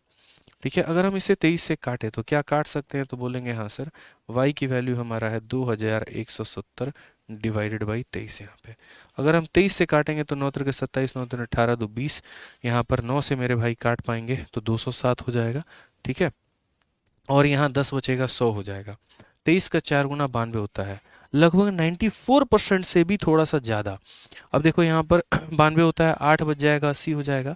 A: ठीक है, अगर हम इसे 23 से काटें तो क्या काट सकते हैं, तो बोलेंगे हाँ सर, y की वैल्यू हमारा है 2170 डिवाइडेड बाई 23। यहाँ पे अगर हम 23 से काटेंगे तो 9 त्रिक 27, 9 त्रिक 18, 2 20, यहाँ पर 9 से मेरे भाई काट पाएंगे तो 207 हो जाएगा। ठीक है, और यहाँ 10 बचेगा, 100 हो जाएगा। 23 का 4 गुना 92 होता है, लगभग 94% से भी थोड़ा सा ज़्यादा। अब देखो यहाँ पर 92 होता है, 8 बच जाएगा, 80 हो जाएगा,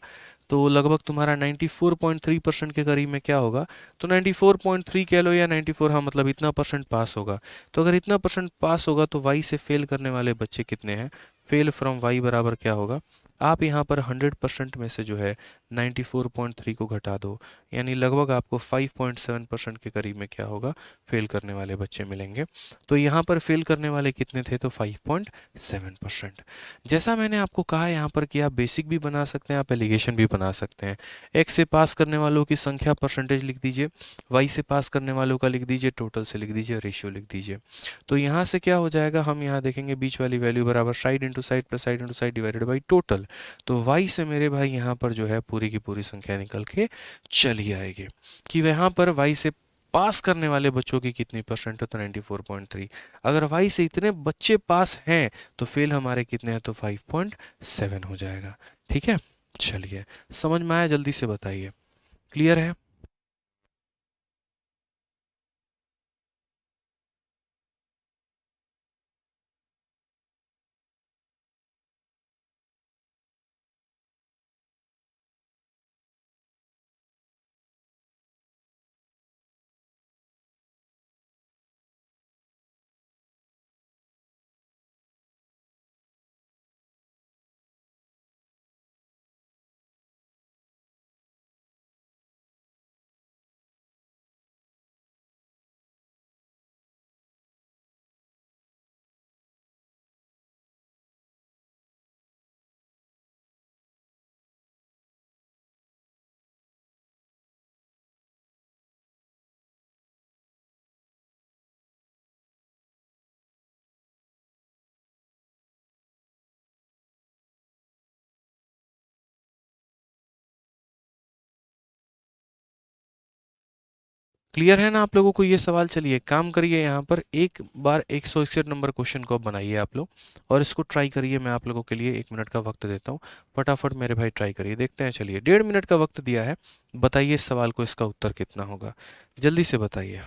A: तो लगभग तुम्हारा 94.3% के करीब में क्या होगा, तो 94.3 कह लो या 94, हाँ मतलब इतना परसेंट पास होगा। तो अगर इतना परसेंट पास होगा तो वाई से फेल करने वाले बच्चे कितने हैं, फेल फ्रॉम वाई बराबर क्या होगा, आप यहाँ पर 100% में से जो है 94.3 को घटा दो, यानी लगभग आपको 5.7% के करीब में क्या होगा, फेल करने वाले बच्चे मिलेंगे। तो यहाँ पर फेल करने वाले कितने थे, तो 5.7%। जैसा मैंने आपको कहा यहाँ पर कि आप बेसिक भी बना सकते हैं, आप एलिगेशन भी बना सकते हैं। एक्स से पास करने वालों की संख्या परसेंटेज लिख दीजिए, वाई से पास करने वालों का लिख दीजिए, टोटल से लिख दीजिए, रेशियो लिख दीजिए। तो यहाँ से क्या हो जाएगा, हम यहाँ देखेंगे बीच वाली वैल्यू बराबर side into side plus side into side divided by total. तो वाई से मेरे भाई यहाँ पर जो है पूरी की पूरी संख्या निकल के चली आएगी कि यहाँ पर वाई से पास करने वाले बच्चों की कितनी परसेंट है, तो 94.3। अगर वाई से इतने बच्चे पास हैं तो फेल हमारे कितने हैं, तो 5.7 हो जाएगा। ठीक है, चलिए, समझ में आया, जल्दी से बताइए, क्लियर है। क्लियर है ना आप लोगों को ये सवाल? चलिए काम करिए, यहाँ पर एक बार 161 नंबर क्वेश्चन को अब बनाइए आप लोग और इसको ट्राई करिए। मैं आप लोगों के लिए 1 मिनट का वक्त देता हूँ, फटाफट मेरे भाई ट्राई करिए, देखते हैं। चलिए 1.5 मिनट का वक्त दिया है, बताइए इस सवाल को, इसका उत्तर कितना होगा, जल्दी से बताइए।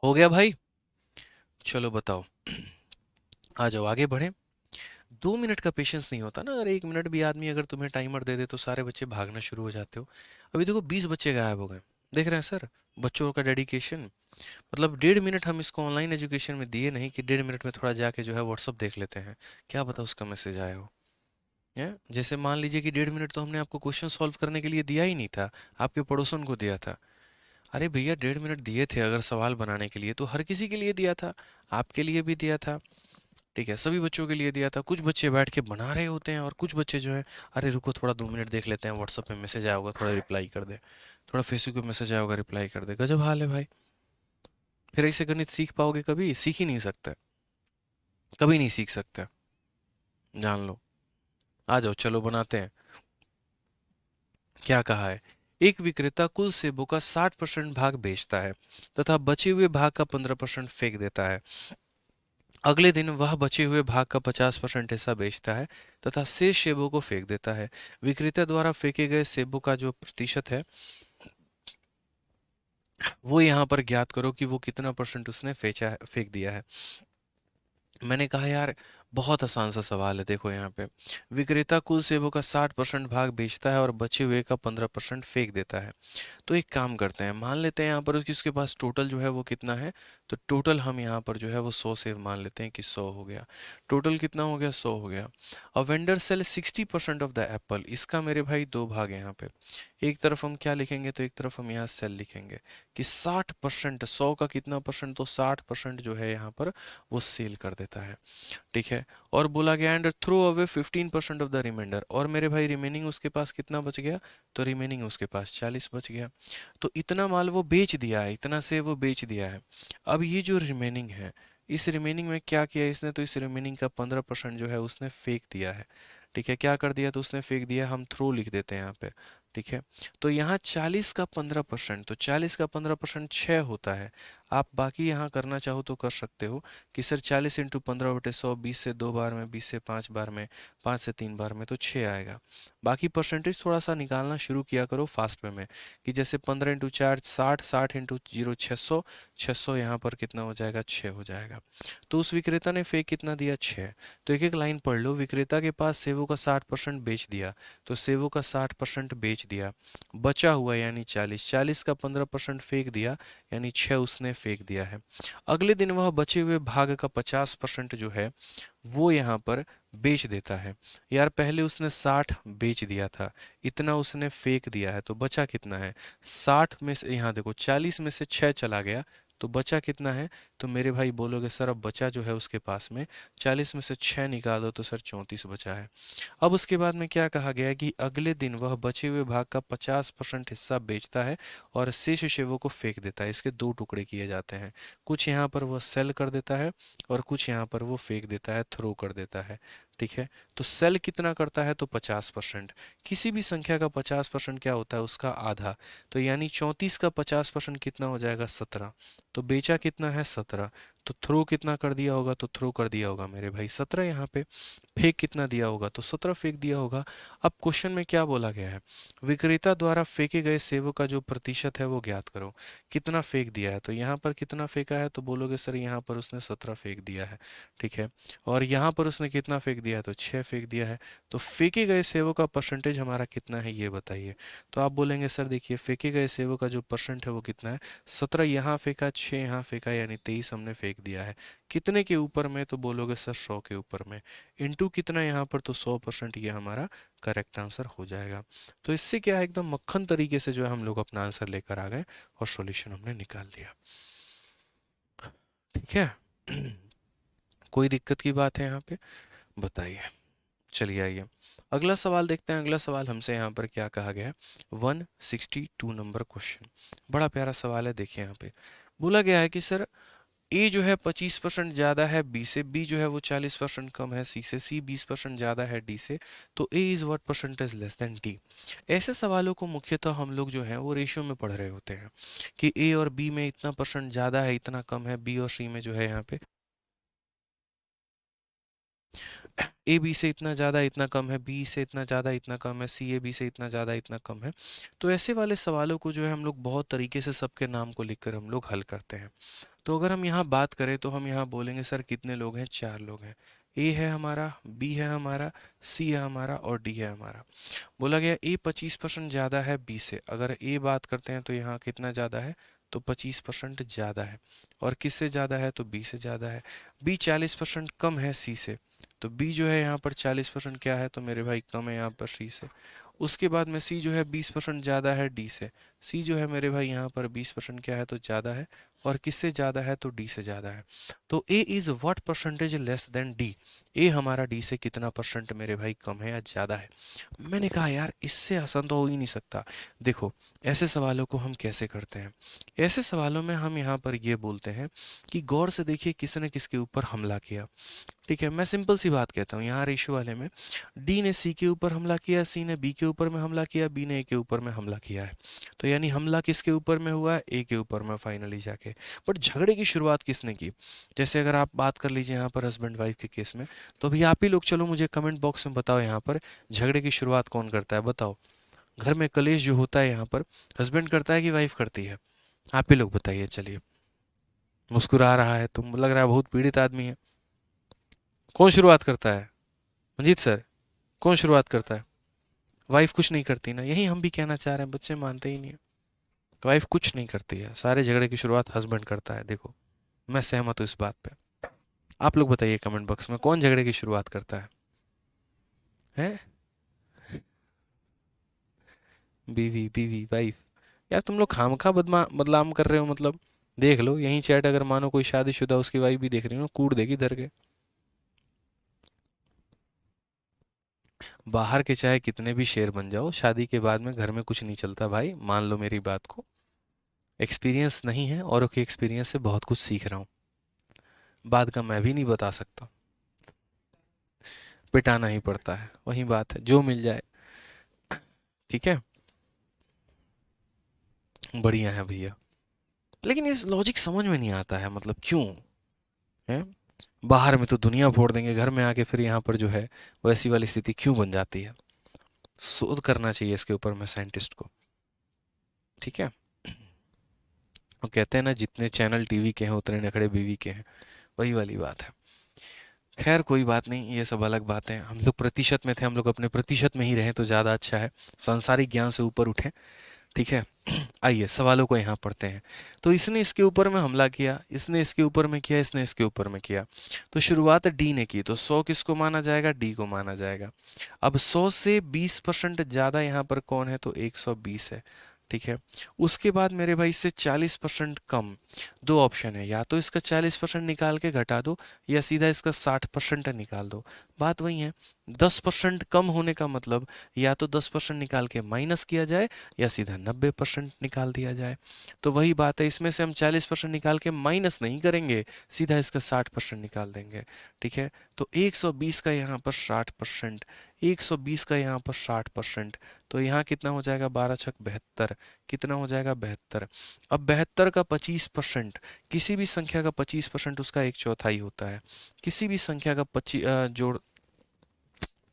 A: हो गया भाई? चलो बताओ, आ जाओ आगे बढ़े। 2 मिनट का पेशेंस नहीं होता ना, अगर 1 मिनट भी आदमी अगर तुम्हें टाइमर दे दे तो सारे बच्चे भागना शुरू हो जाते हो। अभी देखो 20 बच्चे गायब हो गए, देख रहे हैं सर बच्चों का डेडिकेशन। मतलब 1.5 मिनट हम इसको ऑनलाइन एजुकेशन में दिए नहीं कि 1.5 मिनट में थोड़ा जाके जो है व्हाट्सअप देख लेते हैं, क्या पता उसका मैसेज आया हो। है जैसे मान लीजिए कि 1.5 मिनट तो हमने आपको क्वेश्चन सॉल्व करने के लिए दिया ही नहीं था, आपके पड़ोसन को दिया था। अरे भैया 1.5 मिनट दिए थे अगर सवाल बनाने के लिए तो हर किसी के लिए दिया था, आपके लिए भी दिया था, ठीक है, सभी बच्चों के लिए दिया था। कुछ बच्चे बैठ के बना रहे होते हैं और कुछ बच्चे जो है, अरे रुको थोड़ा 2 मिनट देख लेते हैं, व्हाट्सएप में मैसेज आया होगा थोड़ा रिप्लाई कर दे, थोड़ा फेसबुक पे मैसेज आया होगा रिप्लाई कर दे। गजब हाल है भाई। फिर ऐसे गणित सीख पाओगे? कभी सीख ही नहीं सकते, कभी नहीं सीख सकते, जान लो। आ जाओ चलो बनाते हैं। क्या कहा है? एक विक्रेता कुल सेबों का 60% भाग बेचता है तथा बचे हुए भाग का 15% फेंक देता है। अगले दिन वह बचे हुए भाग का 50% हिस्सा बेचता है तथा शेष सेबों को फेंक देता है। विक्रेता द्वारा फेंके गए सेबों का जो प्रतिशत है वो यहाँ पर ज्ञात करो कि वो कितना परसेंट उसने फेंचा है, फेंक दिया है। मैंने कहा यार बहुत आसान सा सवाल है। देखो यहाँ पे विक्रेता कुल सेबों का 60% भाग बेचता है और बचे हुए का 15% फेंक देता है। तो एक काम करते हैं, मान लेते हैं यहाँ पर कि उसके पास टोटल जो है वो कितना है। तो टोटल हम यहाँ पर जो है वो 100 सेब मान लेते हैं कि 100 हो गया। टोटल कितना हो गया? 100 हो गया। A vendor sell 60% of the apple. इसका मेरे भाई दो भाग हैं यहाँ पे। एक तरफ हम क्या लिखेंगे? तो एक तरफ हम यहाँ सेल लिखेंगे कि 60%, 100 का कितना परसेंट? तो 60% जो है यहाँ पर वो सेल कर देता है, ठीक है। और बोला गया and throw away 15% of the remainder. और मेरे भाई रिमेनिंग उसके पास कितना बच गया? तो रिमेनिंग उसके पास 40 बच गया। तो इतना माल वो बेच दिया है, इतना से वो बेच दिया है। अब ये जो रिमेनिंग है, इस रिमेनिंग में क्या किया इसने? तो इस रिमेनिंग का 15% जो है उसने फेंक दिया है, ठीक है। क्या कर दिया? तो उसने फेंक दिया, हम थ्रो लिख देते हैं यहाँ पे, ठीक है। तो यहाँ 40 का 15%, तो 40 का 15% 6 होता है। आप बाकी यहाँ करना चाहो तो कर सकते हो कि सर 40 इंटू 15/100, 20 से 2 बार में, 20 से 5 बार में, 5 से 3 बार में, तो 6 आएगा। बाकी परसेंटेज थोड़ा सा निकालना शुरू किया करो फास्ट में कि जैसे 15 इंटू 4 60, 60 इंटू 0 600, 600 यहाँ पर कितना हो जाएगा? 6 हो जाएगा। तो उस विक्रेता ने फेंक कितना दिया? 6। तो एक एक लाइन पढ़ लो। विक्रेता के पास सेबों का 60% बेच दिया, तो सेबों का 60% बेच दिया, बचा हुआ यानी 40, 40 का 15% फेंक दिया यानी 6 उसने फेंक दिया है। अगले दिन वह बचे हुए भाग का 50% जो है वो यहाँ पर बेच देता है। यार पहले उसने 60 बेच दिया था, इतना उसने फेंक दिया है, तो बचा कितना है? 60 में से यहाँ देखो 40 में से 6 चला गया तो बचा कितना है? तो मेरे भाई बोलोगे सर अब बचा जो है उसके पास में 40 में से 6 निकाल दो तो सर 34 बचा है। अब उसके बाद में क्या कहा गया है कि अगले दिन वह बचे हुए भाग का 50% हिस्सा बेचता है और शेष सेवों को फेंक देता है। इसके दो टुकड़े किए जाते हैं, कुछ यहाँ पर वह सेल कर देता है और कुछ यहाँ पर वो फेंक देता है, थ्रो कर देता है। ठीक है, तो सेल कितना करता है तो 50%। किसी भी संख्या का 50% क्या होता है उसका आधा, तो यानी 34 का 50% कितना हो जाएगा 17। तो बेचा कितना है 17, तो थ्रो कितना कर दिया होगा तो थ्रो कर दिया होगा मेरे भाई 17 यहाँ पे। फेंक कितना दिया होगा तो 17 फेंक दिया होगा। अब क्वेश्चन में क्या बोला गया है, विक्रेता द्वारा फेंके गए सेवों का जो प्रतिशत है वो ज्ञात करो। कितना फेंक दिया है, तो यहाँ पर कितना फेंका है तो बोलोगे सर यहाँ पर उसने 17 फेंक दिया है। ठीक है, और यहाँ पर उसने कितना फेंक दिया है तो 6 फेंक दिया है। तो फेंके गए सेवों का परसेंटेज हमारा कितना है ये बताइए। तो आप बोलेंगे सर देखिए फेंके गए सेवों का जो परसेंट है वो कितना है, 17 यहाँ फेंका, 6 यहाँ फेंका, यानी 23 हमने फेंक दिया है। कितने के ऊपर में, तो बोलोगे सर 100 के ऊपर में। इनटू कितना यहाँ पर, तो 100%, ये हमारा करेक्ट आंसर हो जाएगा। तो इससे क्या है, एकदम मक्खन तरीके से जो है हम लोग अपना आंसर लेकर आ गए और सॉल्यूशन हमने निकाल लिया। ठीक है कोई दिक्कत की बात है यहाँ पे बताइए। चलिए आइए अगला सवाल देखते हैं। अगला सवाल हमसे यहाँ पर क्या कहा गया है, 162 नंबर क्वेश्चन। बड़ा प्यारा सवाल है, देखिए यहाँ पे बोला गया है कि सर ए जो है 25% ज़्यादा है बी से, बी जो है वो 40% कम है सी से, सी 20% ज़्यादा है डी से, तो A is what percentage less than D. ऐसे सवालों को मुख्यतः हम लोग जो है वो रेशियो में पढ़ रहे होते हैं कि ए और बी में इतना परसेंट ज़्यादा है इतना कम है, बी और सी में जो है यहाँ पे ए बी से इतना ज़्यादा इतना कम है, बी से इतना ज़्यादा इतना कम है, सी ए बी से इतना ज़्यादा इतना कम है। तो ऐसे वाले सवालों को जो है हम लोग बहुत तरीके से सबके नाम को लिखकर हम लोग हल करते हैं। तो अगर हम यहाँ बात करें तो हम यहाँ बोलेंगे सर कितने लोग हैं, 4 लोग हैं। ए है हमारा, बी है हमारा, सी है हमारा और डी है हमारा। बोला गया ए 25% ज़्यादा है बी से। अगर ए बात करते हैं तो यहाँ कितना ज़्यादा है, तो 25% ज़्यादा है। और किससे ज़्यादा है, तो बी से ज़्यादा है। बी 40% कम है सी से, तो बी जो है यहाँ पर 40% क्या है, तो मेरे भाई कम है यहाँ पर सी से। उसके बाद में सी जो है 20% ज़्यादा है डी से। सी जो है मेरे भाई यहाँ पर 20% क्या है, तो ज़्यादा है। और किससे ज़्यादा है, तो डी से ज़्यादा है। तो A is what percentage less than D. A हमारा डी से कितना परसेंट मेरे भाई कम है या ज़्यादा है। मैंने कहा यार इससे आसान तो हो ही नहीं सकता। देखो ऐसे सवालों को हम कैसे करते हैं, ऐसे सवालों में हम यहाँ पर ये बोलते हैं कि गौर से देखिए किसने किसके ऊपर हमला किया। ठीक है, मैं सिंपल सी बात कहता हूँ, यहाँ रेशियो वाले में डी ने सी के ऊपर हमला किया, सी ने बी के ऊपर में हमला किया, बी ने ए के ऊपर में हमला किया है। तो यानी हमला किसके ऊपर में हुआ है, ए के ऊपर में फाइनली जाके। बट झगड़े की शुरुआत किसने की, जैसे अगर आप बात कर लीजिए यहाँ पर हस्बैंड वाइफ के केस में, तो अभी आप ही लोग चलो मुझे कमेंट बॉक्स में बताओ यहाँ पर झगड़े की शुरुआत कौन करता है, बताओ। घर में कलेश जो होता है यहाँ पर हस्बैंड करता है कि वाइफ करती है, आप ही लोग बताइए। चलिए मुस्कुरा रहा है, तुम लग रहा है बहुत पीड़ित आदमी है। कौन शुरुआत करता है, मंजीत सर कौन शुरुआत करता है, वाइफ कुछ नहीं करती ना, यही हम भी कहना चाह रहे हैं, बच्चे मानते ही नहीं है। वाइफ कुछ नहीं करती है, सारे झगड़े की शुरुआत हस्बैंड करता है। देखो मैं सहमत हूँ इस बात पे। आप लोग बताइए कमेंट बॉक्स में कौन झगड़े की शुरुआत करता है? बीवी बीवी वाइफ। यार तुम लोग खामखा बदलाम कर रहे हो, मतलब देख लो यही चैट, अगर मानो कोई शादीशुदा उसकी वाइफ भी देख रही हो कूट देगी धर के। बाहर के चाहे कितने भी शेर बन जाओ, शादी के बाद में घर में कुछ नहीं चलता भाई, मान लो मेरी बात को। एक्सपीरियंस नहीं है, औरों के एक्सपीरियंस से बहुत कुछ सीख रहा हूँ। बाद का मैं भी नहीं बता सकता, पिटाना ही पड़ता है, वही बात है, जो मिल जाए। ठीक है, बढ़िया है भैया। लेकिन इस लॉजिक समझ में नहीं आता है, मतलब क्यों है। बाहर में तो दुनिया फोड़ देंगे, घर में आके फिर यहाँ पर जो है वैसी वाली स्थिति क्यों बन जाती है। शोध करना चाहिए इसके ऊपर में साइंटिस्ट को। ठीक है, वो कहते हैं ना जितने चैनल टीवी के हैं उतने नखड़े बीवी के हैं, वही वाली बात है। खैर कोई बात नहीं, ये सब अलग बातें हैं। हम लोग प्रतिशत में थे, हम लोग अपने प्रतिशत में ही रहें तो ज़्यादा अच्छा है, सांसारिक ज्ञान से ऊपर उठें। ठीक है आइए सवालों को यहाँ पढ़ते हैं। तो इसने इसके ऊपर में हमला किया, इसने इसके ऊपर में किया, इसने इसके ऊपर में किया। तो शुरुआत डी ने की, तो 100 किसको माना जाएगा, डी को माना जाएगा। अब 100 से 20% ज़्यादा यहाँ पर कौन है, तो 120 है। ठीक है। उसके बाद मेरे भाई इससे 40% कम, दो ऑप्शन है, या तो इसका 40% निकाल के घटा दो या सीधा इसका 60% निकाल दो। बात वही है, 10% कम होने का मतलब या तो 10% निकाल के माइनस किया जाए या सीधा 90% निकाल दिया जाए। तो वही बात है, इसमें से हम 40% निकाल के माइनस नहीं करेंगे, सीधा इसका 60% निकाल देंगे। ठीक है, तो 120 का यहाँ पर 60%, 120 का यहाँ पर 60%, तो यहाँ कितना हो जाएगा, 12 छक 72, कितना हो जाएगा 72। अब 72 का 25%, किसी भी संख्या का 25% उसका एक चौथाई होता है। किसी भी संख्या का 25 जोड़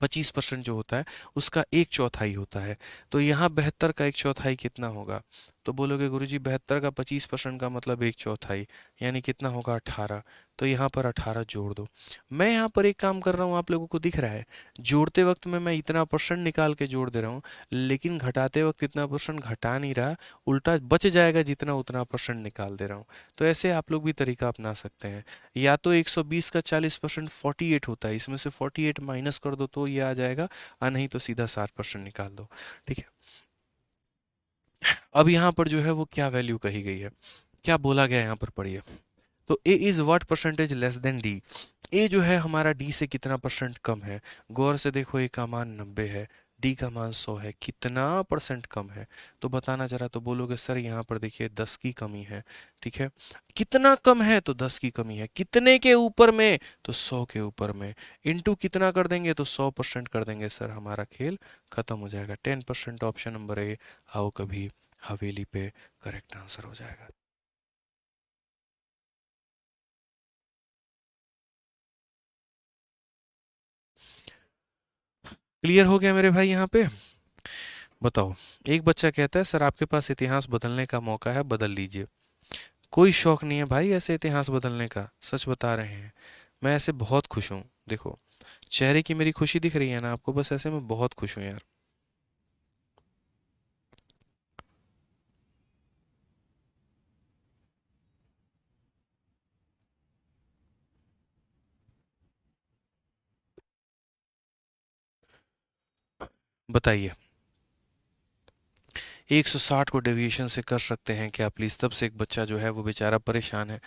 A: 25% जो होता है उसका एक चौथाई होता है। तो यहाँ 72 का एक चौथाई कितना होगा, तो बोलोगे गुरुजी 72 का 25% का मतलब एक चौथाई, यानी कितना होगा 18। तो यहाँ पर 18 जोड़ दो। मैं यहाँ पर एक काम कर रहा हूँ, आप लोगों को दिख रहा है, जोड़ते वक्त में मैं इतना परसेंट निकाल के जोड़ दे रहा हूँ, लेकिन घटाते वक्त इतना परसेंट घटा नहीं रहा, उल्टा बच जाएगा जितना उतना परसेंट निकाल दे रहा हूँ। तो ऐसे आप लोग भी तरीका अपना सकते हैं। या तो 120 का 40% 48 होता है, इसमें से 48 माइनस कर दो तो ये आ जाएगा, और नहीं तो सीधा 60% निकाल दो। ठीक है, अब यहाँ पर जो है वो क्या वैल्यू कही गई है, क्या बोला गया है यहाँ पर पढ़िए। तो A is what percentage less than D, A जो है हमारा डी से कितना परसेंट कम है। गौर से देखो, ए का मान 90 है, डी का मान 100 है, कितना परसेंट कम है, तो बताना जरा। तो बोलोगे सर यहाँ पर देखिए 10 की कमी है। ठीक है, कितना कम है, तो 10 की कमी है, कितने के ऊपर में, तो 100 के ऊपर में, इनटू कितना कर देंगे, तो 100% कर देंगे, सर हमारा खेल खत्म हो जाएगा। 10%, ऑप्शन नंबर ए, आओ कभी हवेली पे, करेक्ट आंसर हो जाएगा। क्लियर हो गया मेरे भाई यहाँ पे। बताओ, एक बच्चा कहता है सर आपके पास इतिहास बदलने का मौका है, बदल लीजिए। कोई शौक नहीं है भाई ऐसे इतिहास बदलने का, सच बता रहे हैं। मैं ऐसे बहुत खुश हूँ, देखो चेहरे की मेरी खुशी दिख रही है ना आपको, बस ऐसे मैं बहुत खुश हूँ यार। बताइए, 160 को डेविएशन से कर सकते हैं क्या प्लीज़, तब से एक बच्चा जो है वो बेचारा परेशान है।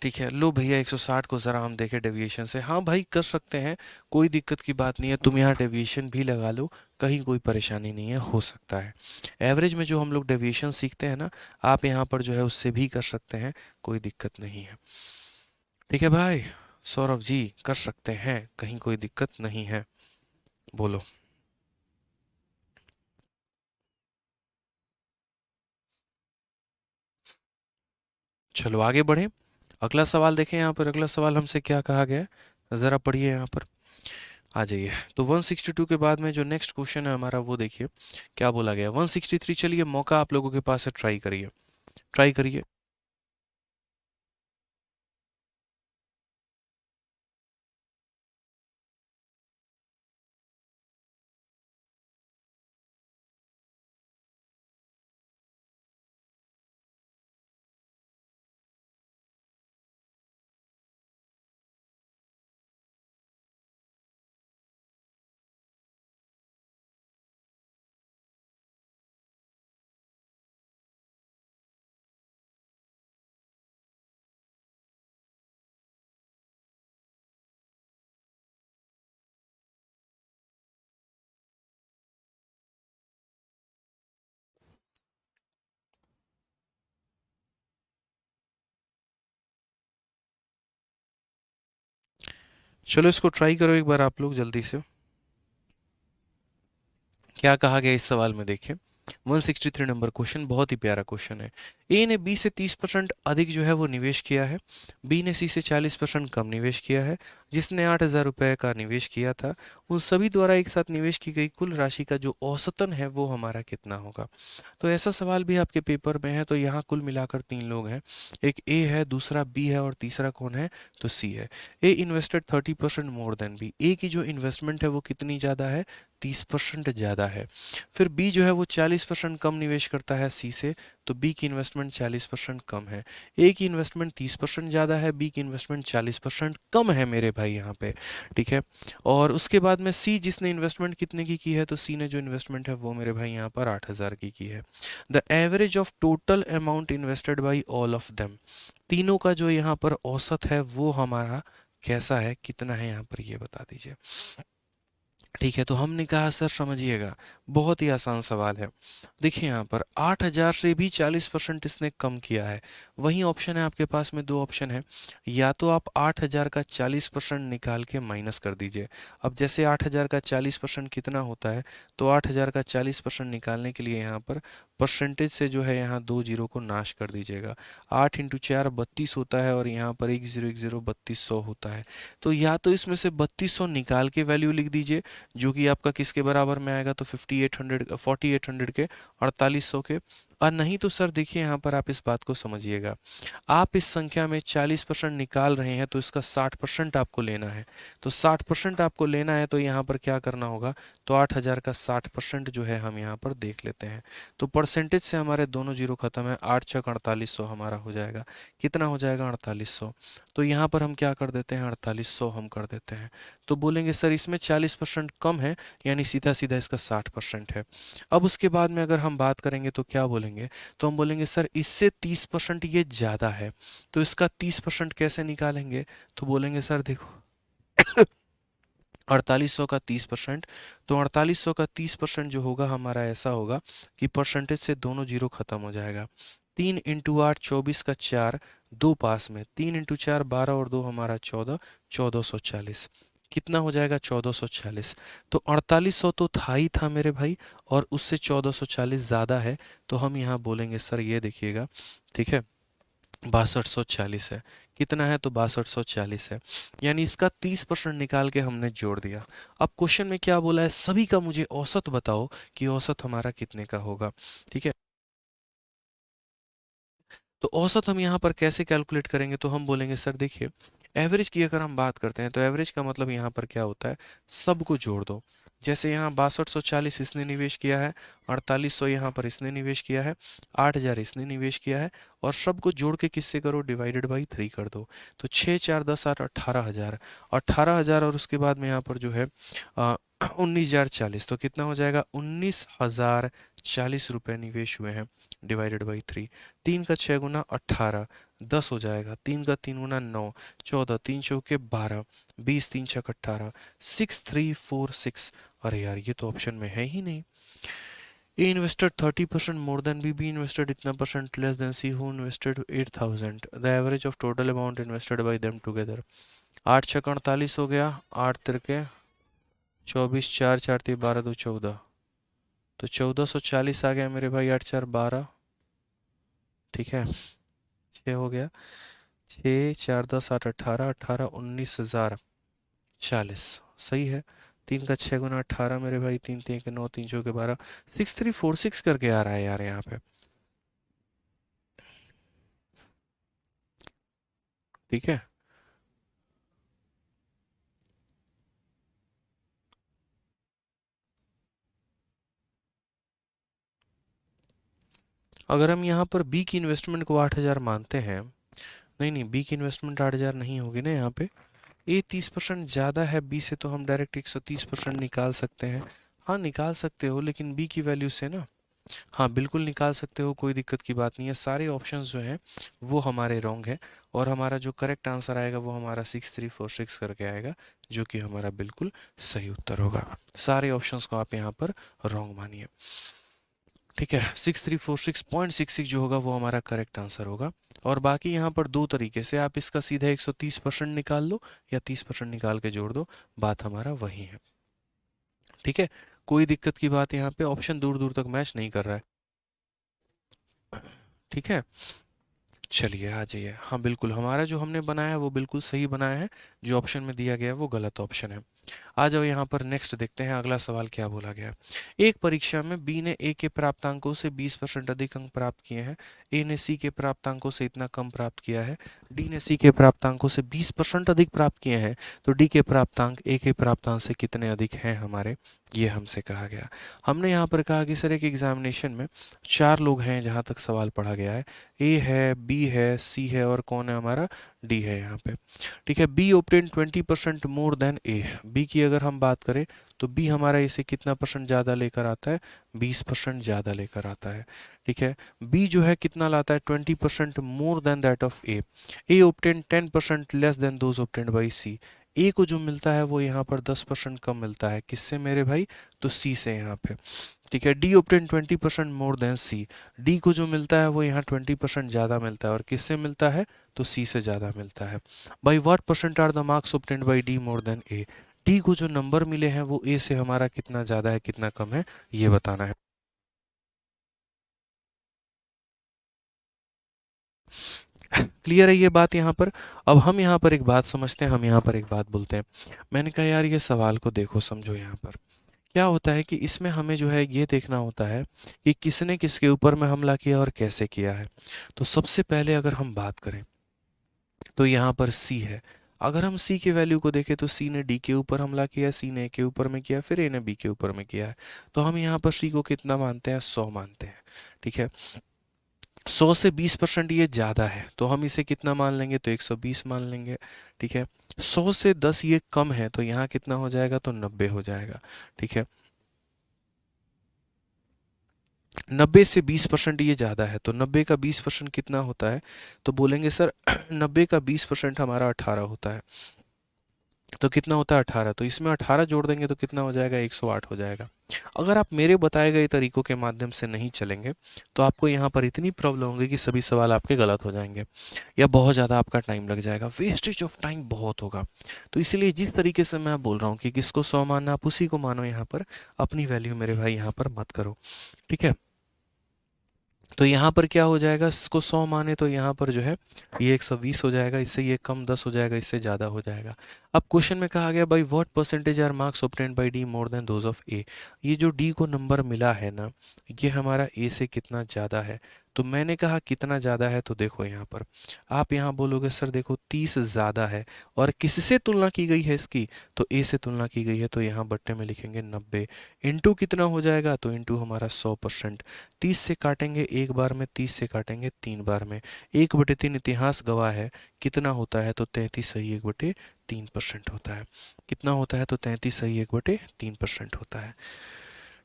A: ठीक है, लो भैया 160 को ज़रा हम देखें डेविएशन से। हाँ भाई कर सकते हैं, कोई दिक्कत की बात नहीं है, तुम यहाँ डेविएशन भी लगा लो, कहीं कोई परेशानी नहीं है, हो सकता है। एवरेज में जो हम लोग डेविएशन सीखते हैं ना, आप यहाँ पर जो है उससे भी कर सकते हैं, कोई दिक्कत नहीं है। ठीक है भाई, सौरभ जी कर सकते हैं, कहीं कोई दिक्कत नहीं है, बोलो। चलो आगे बढ़ें, अगला सवाल देखें। यहाँ पर अगला सवाल हमसे क्या कहा गया है, ज़रा पढ़िए यहाँ पर, आ जाइए। तो 162 के बाद में जो नेक्स्ट क्वेश्चन है हमारा वो देखिए क्या बोला गया। 163, चलिए मौका आप लोगों के पास है, ट्राई करिए, ट्राई करिए। चलो इसको ट्राई करो एक बार आप लोग जल्दी से, क्या कहा गया इस सवाल में देखिए। 163 नंबर क्वेश्चन, बहुत ही प्यारा क्वेश्चन है। ए ने बी से 30% अधिक जो है वो निवेश किया है, बी ने सी से 40% कम निवेश किया है। जिसने 8,000 रुपये का निवेश किया था, उन सभी द्वारा एक साथ निवेश की गई कुल राशि का जो औसतन है वो हमारा कितना होगा। तो ऐसा सवाल भी आपके पेपर में है। तो यहाँ कुल मिलाकर तीन लोग हैं, एक ए है, दूसरा बी है, और तीसरा कौन है, तो सी है। ए इन्वेस्टेड 30% मोर देन बी, ए की जो इन्वेस्टमेंट है वो कितनी ज़्यादा है, 30% ज़्यादा है। फिर बी जो है वो 40% कम निवेश करता है सी से, तो बी की इन्वेस्टमेंट 40% कम है। ए की इन्वेस्टमेंट 30% ज़्यादा है, बी की इन्वेस्टमेंट 40% कम है मेरे भाई यहाँ पे, ठीक है। और उसके बाद में सी, जिसने इन्वेस्टमेंट कितने की है, तो सी ने जो इन्वेस्टमेंट है वो मेरे भाई यहाँ पर 8,000 की है। The average of total amount invested by all of them, तीनों का जो यहाँ पर औसत है वो हमारा कैसा है, कितना है यहाँ पर, ये बता दीजिए। ठीक है, तो हमने कहा सर समझिएगा, बहुत ही आसान सवाल है। देखिए यहाँ पर 8,000 से भी 40% इसने कम किया है। वही ऑप्शन है आपके पास में, दो ऑप्शन है, या तो आप 8,000 का 40% निकाल के माइनस कर दीजिए। अब जैसे 8,000 का 40% कितना होता है, तो 8,000 का 40% निकालने के लिए यहाँ पर परसेंटेज से जो है यहाँ 2 जीरो को नाश कर दीजिएगा। 8 इंटू 4 32 होता है, और यहाँ पर 1 0 1 0 3200 होता है। तो या तो इसमें से 3200 निकाल के वैल्यू लिख दीजिए, जो कि आपका किसके बराबर में आएगा, तो 4800 के, 4800 के। और नहीं तो सर देखिए यहाँ पर आप इस बात को समझिएगा, आप इस संख्या में 40% निकाल रहे हैं, तो इसका 60% आपको लेना है। तो 60% आपको लेना है, तो यहाँ पर क्या करना होगा, तो 8,000 का 60% जो है हम यहाँ पर देख लेते हैं। तो परसेंटेज से हमारे दोनों जीरो खत्म है, 8 छक 4800 हमारा हो जाएगा। कितना हो जाएगा, 4800। तो यहाँ पर हम क्या कर देते हैं, 4800 हम कर देते हैं। तो बोलेंगे सर इसमें 40% कम है, यानी सीधा सीधा इसका 60% है। अब उसके बाद में अगर हम बात करेंगे तो क्या बोलेंगे, तो हम बोलेंगे सर इससे 30% ये ज़्यादा है, तो इसका 30% कैसे निकालेंगे, तो बोलेंगे सर देखो 4800 का 30%, तो 4800 का 30% जो होगा हमारा ऐसा होगा कि परसेंटेज से दोनों जीरो खत्म हो जाएगा। 3 इंटू 8 24 का 4, दो पास में, 3 इंटू 4 12 और 2 हमारा 14, 1440। कितना हो जाएगा, 1440। तो 4800 तो था ही था मेरे भाई, और उससे 1440 ज़्यादा है, तो हम यहाँ बोलेंगे सर ये देखिएगा, ठीक है, 6240 है। कितना है, तो 6240 है, यानी इसका 30% निकाल के हमने जोड़ दिया। अब क्वेश्चन में क्या बोला है, सभी का मुझे औसत बताओ कि औसत हमारा कितने का होगा, ठीक है। तो औसत हम यहाँ पर कैसे कैलकुलेट करेंगे, तो हम बोलेंगे सर देखिए, एवरेज की अगर हम बात करते हैं, तो एवरेज का मतलब यहाँ पर क्या होता है, सबको जोड़ दो। जैसे यहाँ 6240 इसने निवेश किया है, 4800 यहाँ पर इसने निवेश किया है, 8,000 इसने निवेश किया है, और सबको जोड़ के किससे करो, डिवाइडेड बाई 3 कर दो। तो 6 4 10 8 18,000, 18,000, और उसके बाद में यहाँ पर जो है 19,040, तो कितना हो जाएगा, 19,040 रुपये निवेश हुए हैं, डिवाइडेड बाई 3। 3 का 6 गुना 18, 10 हो जाएगा। 3 का 3 गुना 9, 14, 3 चौके 12, 20, 3 छक 18, 6346। अरे यार ये तो ऑप्शन में है ही नहीं। A invested 30% more than B, B invested इतना percent less than C, who invested 8,000, the average of total amount invested by them together. 8 छक 48 हो गया, 8 तिरके 24, 4 4 3 12 2 14, तो 1440 आ गया मेरे भाई, 8 4 12, ठीक है, 6 हो गया, 6 4 10 8 18, 18 19,040, सही है। 3 का 6 गुना 18 मेरे भाई, 3 3 के 9, 3 चौ के 12, 6346 करके आ रहा है यार यहाँ पे, ठीक है। अगर हम यहाँ पर बी की इन्वेस्टमेंट को 8,000 मानते हैं, नहीं नहीं, बी की इन्वेस्टमेंट 8,000 नहीं होगी ना यहाँ पे, ए 30% ज़्यादा है बी से, तो हम डायरेक्ट 130% निकाल सकते हैं। हाँ निकाल सकते हो, लेकिन बी की वैल्यू से ना, हाँ बिल्कुल निकाल सकते हो, कोई दिक्कत की बात नहीं है। सारे ऑप्शंस जो हैं वो हमारे रॉन्ग हैं, और हमारा जो करेक्ट आंसर आएगा वो हमारा 6346 करके आएगा, जो कि हमारा बिल्कुल सही उत्तर होगा। सारे ऑप्शंस को आप यहाँ पर रॉन्ग मानिए, ठीक है। 6346.66 जो होगा वो हमारा करेक्ट आंसर होगा। और बाकी यहाँ पर दो तरीके से आप इसका सीधा 130% निकाल लो, या 30% निकाल के जोड़ दो, बात हमारा वही है, ठीक है। कोई दिक्कत की बात यहाँ पे, ऑप्शन दूर दूर तक मैच नहीं कर रहा है, ठीक है। चलिए आ जाइए, हाँ बिल्कुल हमारा जो हमने बनाया है वो बिल्कुल सही बनाया है, जो ऑप्शन में दिया गया है वो गलत ऑप्शन है। आ जाओ यहाँ पर नेक्स्ट देखते हैं अगला सवाल क्या बोला गया है। एक परीक्षा में बी ने ए के प्राप्तांकों से 20% अधिक अंक प्राप्त किए हैं, ए ने सी के प्राप्तांकों से इतना कम प्राप्त किया है, डी ने सी के प्राप्तांकों से 20% अधिक प्राप्त किए हैं, तो डी के प्राप्तांक ए के प्राप्तांक से कितने अधिक हैं हमारे, ये हमसे कहा गया। हमने यहाँ पर कहा कि सर एक एग्जामिनेशन में 4 लोग हैं जहाँ तक सवाल पढ़ा गया है, ए है, बी है, सी है और कौन है हमारा, डी है यहाँ पे। ठीक है, B obtain 20% more than A. B की अगर हम बात करें तो बी हमारा ए से कितना परसेंट ज़्यादा लेकर आता है, 20% ज़्यादा लेकर आता है। ठीक है, बी जो है कितना लाता है, 20% more than that of A. A obtain 10% less than those obtained by C. A को जो मिलता है वो यहाँ पर 10% कम मिलता है, किससे मेरे भाई, तो सी से यहाँ पे। ठीक है, डी ऑब्टेन 20% मोर देन सी। डी को जो मिलता है वो यहाँ 20% ज़्यादा मिलता है और किससे मिलता है, तो सी से ज़्यादा मिलता है। By what percent are the marks obtained by D more than A. D को जो नंबर मिले हैं वो ए से हमारा कितना ज़्यादा है कितना कम है, ये बताना है। क्लियर है ये बात यहाँ पर। अब हम यहाँ पर एक बात समझते हैं, हम यहाँ पर एक बात बोलते हैं। मैंने कहा यार ये सवाल को देखो समझो, यहाँ पर क्या होता है कि इसमें हमें जो है ये देखना होता है कि किसने किसके ऊपर में हमला किया और कैसे किया है। तो सबसे पहले अगर हम बात करें तो यहाँ पर सी है। अगर हम सी के वैल्यू को देखें तो सी ने डी के ऊपर हमला किया, सी ने ए के ऊपर में किया, फिर ए ने बी के ऊपर में किया है। तो हम यहाँ पर सी को कितना मानते हैं, 100 मानते हैं। ठीक है, 100 से 20% ये ज़्यादा है तो हम इसे कितना मान लेंगे, तो 120 मान लेंगे। ठीक है, 100 से 10 ये कम है तो यहाँ कितना हो जाएगा, तो 90 हो जाएगा। ठीक है, 90 से 20% ये ज़्यादा है तो 90 का 20% कितना होता है, तो बोलेंगे सर 90 का 20% हमारा 18 होता है। तो कितना होता है, 18। तो इसमें 18 जोड़ देंगे तो कितना हो जाएगा, 108 हो जाएगा। अगर आप मेरे बताए गए तरीकों के माध्यम से नहीं चलेंगे तो आपको यहाँ पर इतनी प्रॉब्लम होगी कि सभी सवाल आपके गलत हो जाएंगे या बहुत ज़्यादा आपका टाइम लग जाएगा, वेस्टेज ऑफ टाइम बहुत होगा। तो इसलिए जिस तरीके से मैं बोल रहा हूँ कि किसको 100 मानना आप उसी को मानो, यहाँ पर अपनी वैल्यू मेरे भाई यहाँ पर मत करो। ठीक है, तो यहाँ पर क्या हो जाएगा, इसको 100 माने तो यहाँ पर जो है ये 120 हो जाएगा, इससे ये कम 10 हो जाएगा, इससे ज़्यादा हो जाएगा। अब क्वेश्चन में कहा गया by what percentage are marks obtained by D more than those of A. ये जो डी को नंबर मिला है ना, ये हमारा ए से कितना ज़्यादा है। तो मैंने कहा कितना ज़्यादा है, तो देखो यहाँ पर आप यहाँ बोलोगे सर देखो 30 ज़्यादा है और किससे तुलना की गई है इसकी, तो ए से तुलना की गई है। तो यहाँ बट्टे में लिखेंगे 90 इंटू कितना हो जाएगा, तो इंटू हमारा 100%। 30 से काटेंगे एक बार में, 30 से काटेंगे 3 बार में, 1/3 इतिहास गवाह है कितना होता है, तो 33 सही 1/3% होता है। कितना होता है, तो 33 सही 1/3% होता है।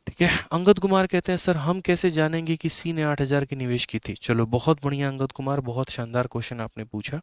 A: ठीक है, अंगद कुमार कहते हैं सर हम कैसे जानेंगे कि सी ने 8,000 की निवेश की थी। चलो बहुत बढ़िया अंगद कुमार, बहुत शानदार क्वेश्चन आपने पूछा।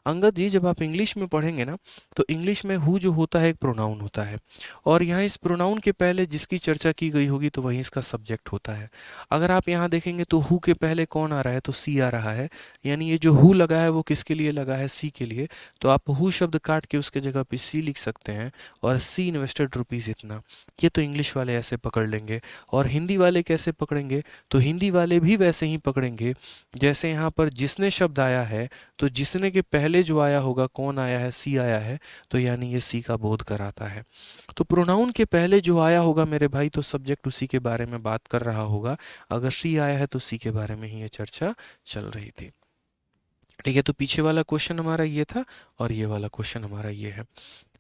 A: अंगद जी जब आप इंग्लिश में पढ़ेंगे ना तो इंग्लिश में हु जो होता है एक प्रोनाउन होता है और यहाँ इस प्रोनाउन के पहले जिसकी चर्चा की गई होगी तो वही इसका सब्जेक्ट होता है। अगर आप यहाँ देखेंगे तो हु के पहले कौन आ रहा है, तो सी आ रहा है, यानी ये जो हु लगा है वो किसके लिए लगा है, सी के लिए। तो आप हु शब्द काट के उसके जगह पे सी लिख सकते हैं और सी इन्वेस्टेड रुपीज़ इतना। ये तो इंग्लिश वाले ऐसे पकड़ लेंगे और हिंदी वाले कैसे पकड़ेंगे, तो हिंदी वाले भी वैसे ही पकड़ेंगे जैसे यहाँ पर जिसने शब्द आया है तो जिसने के पहले जो आया होगा कौन आया है, सी आया है, तो यानी ये सी का बोध कराता है। तो प्रोनाउन के पहले जो आया होगा मेरे भाई तो सब्जेक्ट उसी के बारे में बात कर रहा होगा। अगर सी आया है तो सी के बारे में ही ये चर्चा चल रही थी। ठीक है, तो पीछे वाला क्वेश्चन हमारा ये था और ये वाला क्वेश्चन हमारा ये है।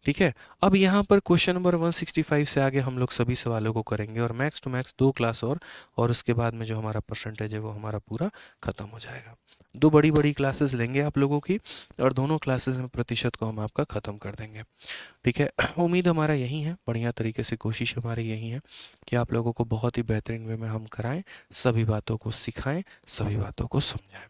A: ठीक है, अब यहाँ पर क्वेश्चन नंबर 165 से आगे हम लोग सभी सवालों को करेंगे और मैक्स टू मैक्स 2 क्लास और उसके बाद में जो हमारा परसेंटेज है वो हमारा पूरा खत्म हो जाएगा। 2 बड़ी बड़ी क्लासेस लेंगे आप लोगों की और दोनों क्लासेस में प्रतिशत को हम आपका ख़त्म कर देंगे। ठीक है, उम्मीद हमारा यही है, बढ़िया तरीके से कोशिश हमारी यही है कि आप लोगों को बहुत ही बेहतरीन वे में हम कराएं, सभी बातों को सिखाएं, सभी बातों को समझाएं।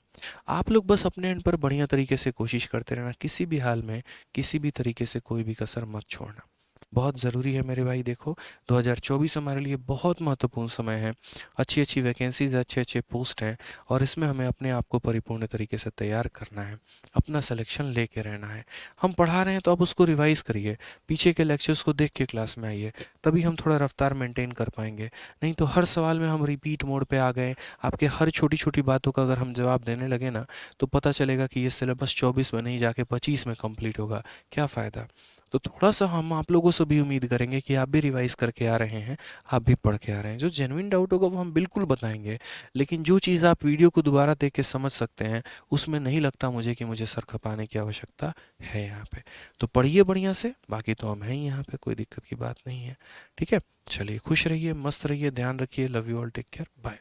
A: आप लोग बस अपने एंड पर बढ़िया तरीके से कोशिश करते रहना, किसी भी हाल में किसी भी तरीके से कोई भी कसर मत छोड़ना, बहुत ज़रूरी है मेरे भाई। देखो 2024 हमारे लिए बहुत महत्वपूर्ण समय है, अच्छी अच्छी वैकेंसीज, अच्छे अच्छे पोस्ट हैं और इसमें हमें अपने आप को परिपूर्ण तरीके से तैयार करना है, अपना सिलेक्शन लेके रहना है। हम पढ़ा रहे हैं तो आप उसको रिवाइज़ करिए, पीछे के लेक्चर्स को देख के क्लास में आइए, तभी हम थोड़ा रफ्तार मेंटेन कर पाएंगे। नहीं तो हर सवाल में हम रिपीट मोड पे आ गए, आपके हर छोटी छोटी बातों का अगर हम जवाब देने लगे ना तो पता चलेगा कि ये सिलेबस 24 में नहीं जाके 25 में कंप्लीट होगा, क्या फ़ायदा। तो थोड़ा सा हम आप लोगों से भी उम्मीद करेंगे कि आप भी रिवाइज करके आ रहे हैं, आप भी पढ़ के आ रहे हैं। जो जेन्युइन डाउट होगा वो हम बिल्कुल बताएंगे, लेकिन जो चीज़ आप वीडियो को दोबारा देख के समझ सकते हैं, उसमें नहीं लगता मुझे कि मुझे सर खपाने की आवश्यकता है यहाँ पे। तो पढ़िए बढ़िया से, बाकी तो हम हैं ही यहाँ पे, कोई दिक्कत की बात नहीं है। ठीक है, चलिए खुश रहिए, मस्त रहिए, ध्यान रखिए, love you all, take care, bye.